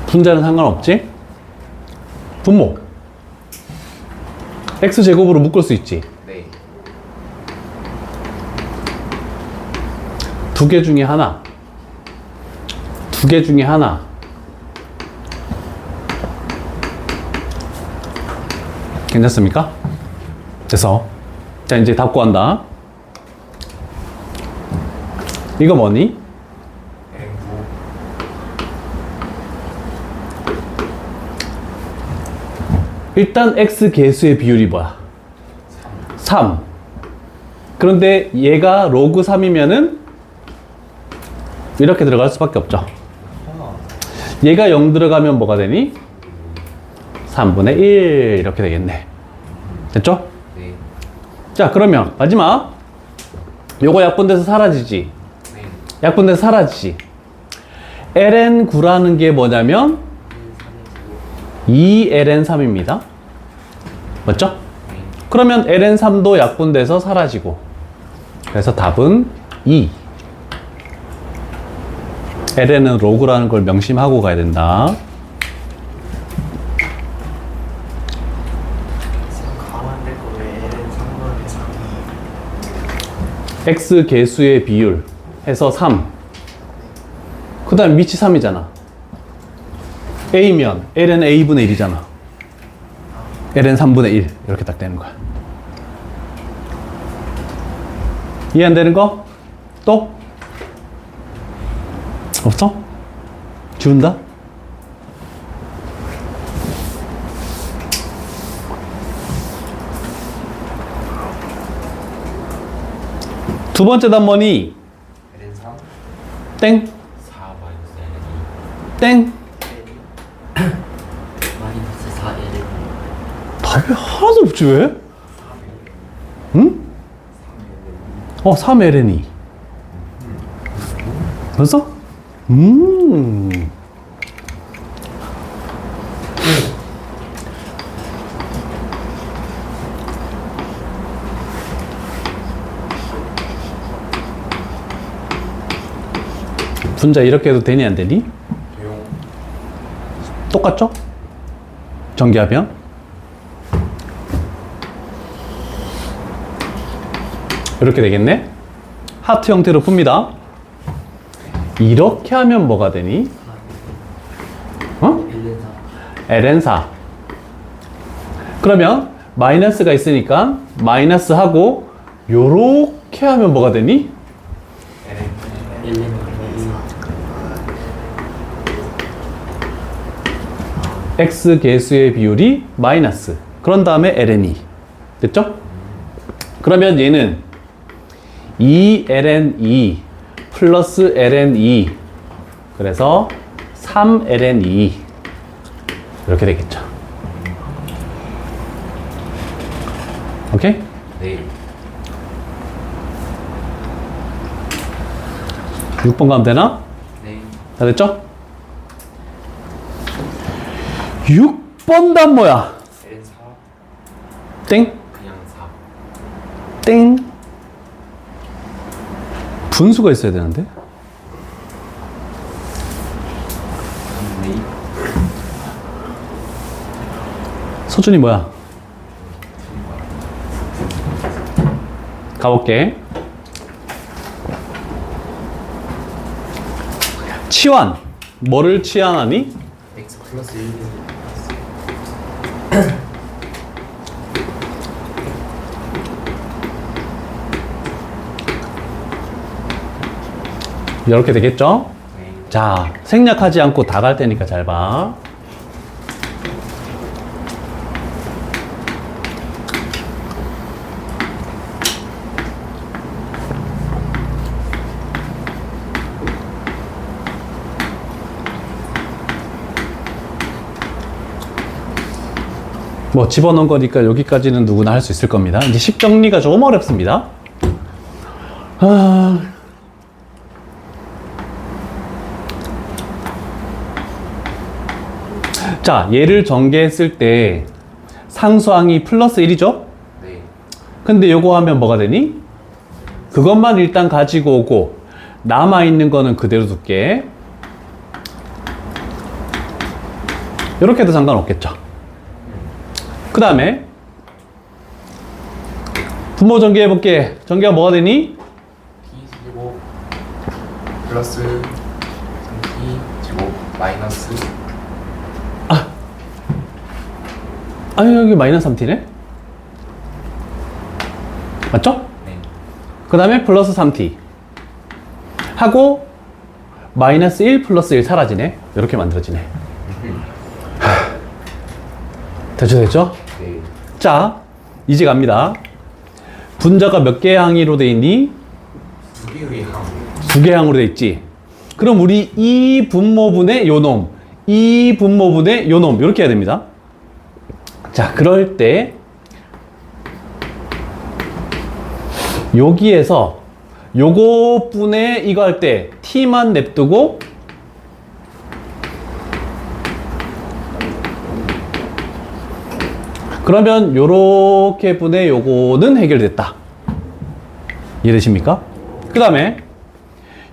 분자는 상관없지? 분모. x제곱으로 묶을 수 있지. 네. 두 개 중에 하나. 두 개 중에 하나. 괜찮습니까? 됐어. 자, 이제 답 구한다. 이거 뭐니? ln 9. 일단 x 개수의 비율이 뭐야? 3. 그런데 얘가 로그 3이면은 이렇게 들어갈 수밖에 없죠. 얘가 0 들어가면 뭐가 되니? 3분의 1 이렇게 되겠네. 됐죠? 네. 자, 그러면 마지막. 요거 약분돼서 사라지지. 네. 약분돼서 사라지지. ln9라는 게 뭐냐면 2ln3입니다. 맞죠? 네. 그러면 ln3도 약분돼서 사라지고. 그래서 답은 2. ln은 로그라는 걸 명심하고 가야 된다. 가만될 거왜 ln 3번 해서 x 개수의 비율 해서 3. 그 다음 밑이 3이잖아. a면 ln a분의 1이잖아. ln 3분의 1 이렇게 딱 되는 거야. 이해 안 되는 거? 또? 없어? 지운다? 두 번째 단번이 ln 3. 땡, 4 마이너스 ln 2. 땡. 마이너스 4ln 답이 하나도 없지 왜? 응? 3ln2 벌써? 분자 이렇게 해도 되니 안 되니? 조용. 똑같죠? 전개하면 이렇게 되겠네. 하트 형태로 풉니다. 이렇게 하면 뭐가 되니? ln 4 ln4. 그러면 마이너스가 있으니까 마이너스 하고 요렇게 하면 뭐가 되니? ln 4 x 개수의 비율이 마이너스. 그런 다음에 ln2. 됐죠? 그러면 얘는 2ln2 플러스 ln2 그래서 3ln2 이렇게 되겠죠. 오케이? 네. 6번 가면 되나? 네. 다 됐죠? 6번 답 뭐야? ln 4. 땡? 그냥 4. 땡. 분수가 있어야 되는데? 3분의 2. 서준이 뭐야? 가볼게. 치환. 뭐를 치환하니? x 플러스 1. 이렇게 되겠죠? 네. 자, 생략하지 않고 다 갈 테니까 잘 봐. 뭐 집어넣은 거니까 여기까지는 누구나 할 수 있을 겁니다. 이제 식 정리가 조금 어렵습니다. 자, 얘를 전개했을 때 상수항이 플러스 1이죠? 네. 근데 요거 하면 뭐가 되니? 그것만 일단 가지고 오고 남아있는 거는 그대로 둘게. 이렇게 해도 상관없겠죠. 그 다음에 분모 전개해볼게. 전개가 뭐가 되니? P 제곱 플러스 3P 제곱 마이너스 여기 마이너스 3t네? 맞죠? 네. 그 다음에 플러스 3t 하고 마이너스 1 플러스 1 사라지네. 이렇게 만들어지네. 됐죠? 네. 자, 이제 갑니다. 분자가 몇 개의 항으로 돼 있니? 두 개의 항. 두 개의 항으로 돼 있지. 그럼 우리 이 분모분의 요놈, 이 분모분의 요놈 이렇게 해야 됩니다. 자, 그럴 때 여기에서 요거 분의 이거 할 때 t만 냅두고 그러면 요렇게 분의 요거는 해결됐다. 이해되십니까? 그 다음에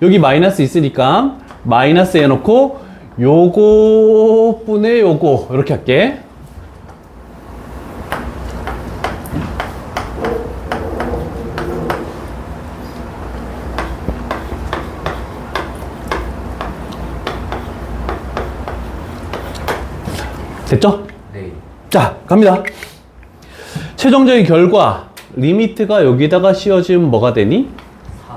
여기 마이너스 있으니까 마이너스 해놓고 요거 분의 요거 이렇게 할게. 됐죠? 네. 자, 갑니다. 최종적인 결과 리미트가 여기다가 씌워지면 뭐가 되니? 4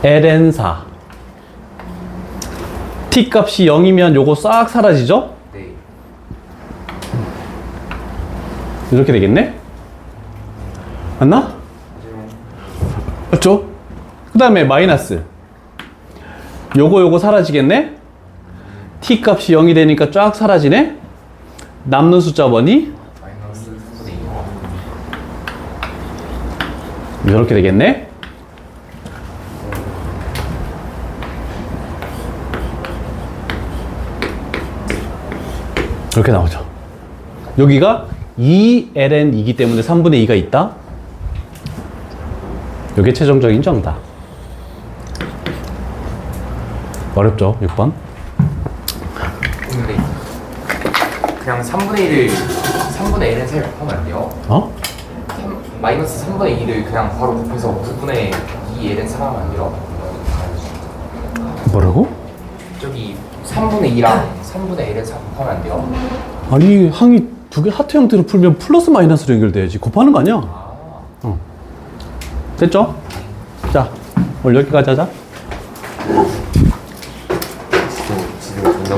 L은 4 ln4 t 값이 0이면 요거 싹 사라지죠? 네. 이렇게 되겠네? 맞나? 맞죠? 그 다음에 마이너스 요거 사라지겠네? t 값이 0이 되니까 쫙 사라지네? 남는 숫자 뭐니? 마이너스 3분의 2. 이렇게 되겠네? 이렇게 나오죠. 여기가 2ln이기 때문에 3분의 2가 있다. 이게 최종적인 정답. 어렵죠? 6번. 근데 그냥 3분의 1을 3분의 1은 셀 곱하면 안 돼요? 어? 마이너스 3분의 2를 그냥 바로 곱해서 9분의 2ln 사하면 안 돼요? 뭐라고? 저기 3분의 2랑 3분의 1을 곱하면 안 돼요? 아니, 항이 두 개 하트 형태로 풀면 플러스 마이너스로 연결돼야지. 곱하는 거 아니야? 아. 됐죠? 자, 오늘 여기까지 하자.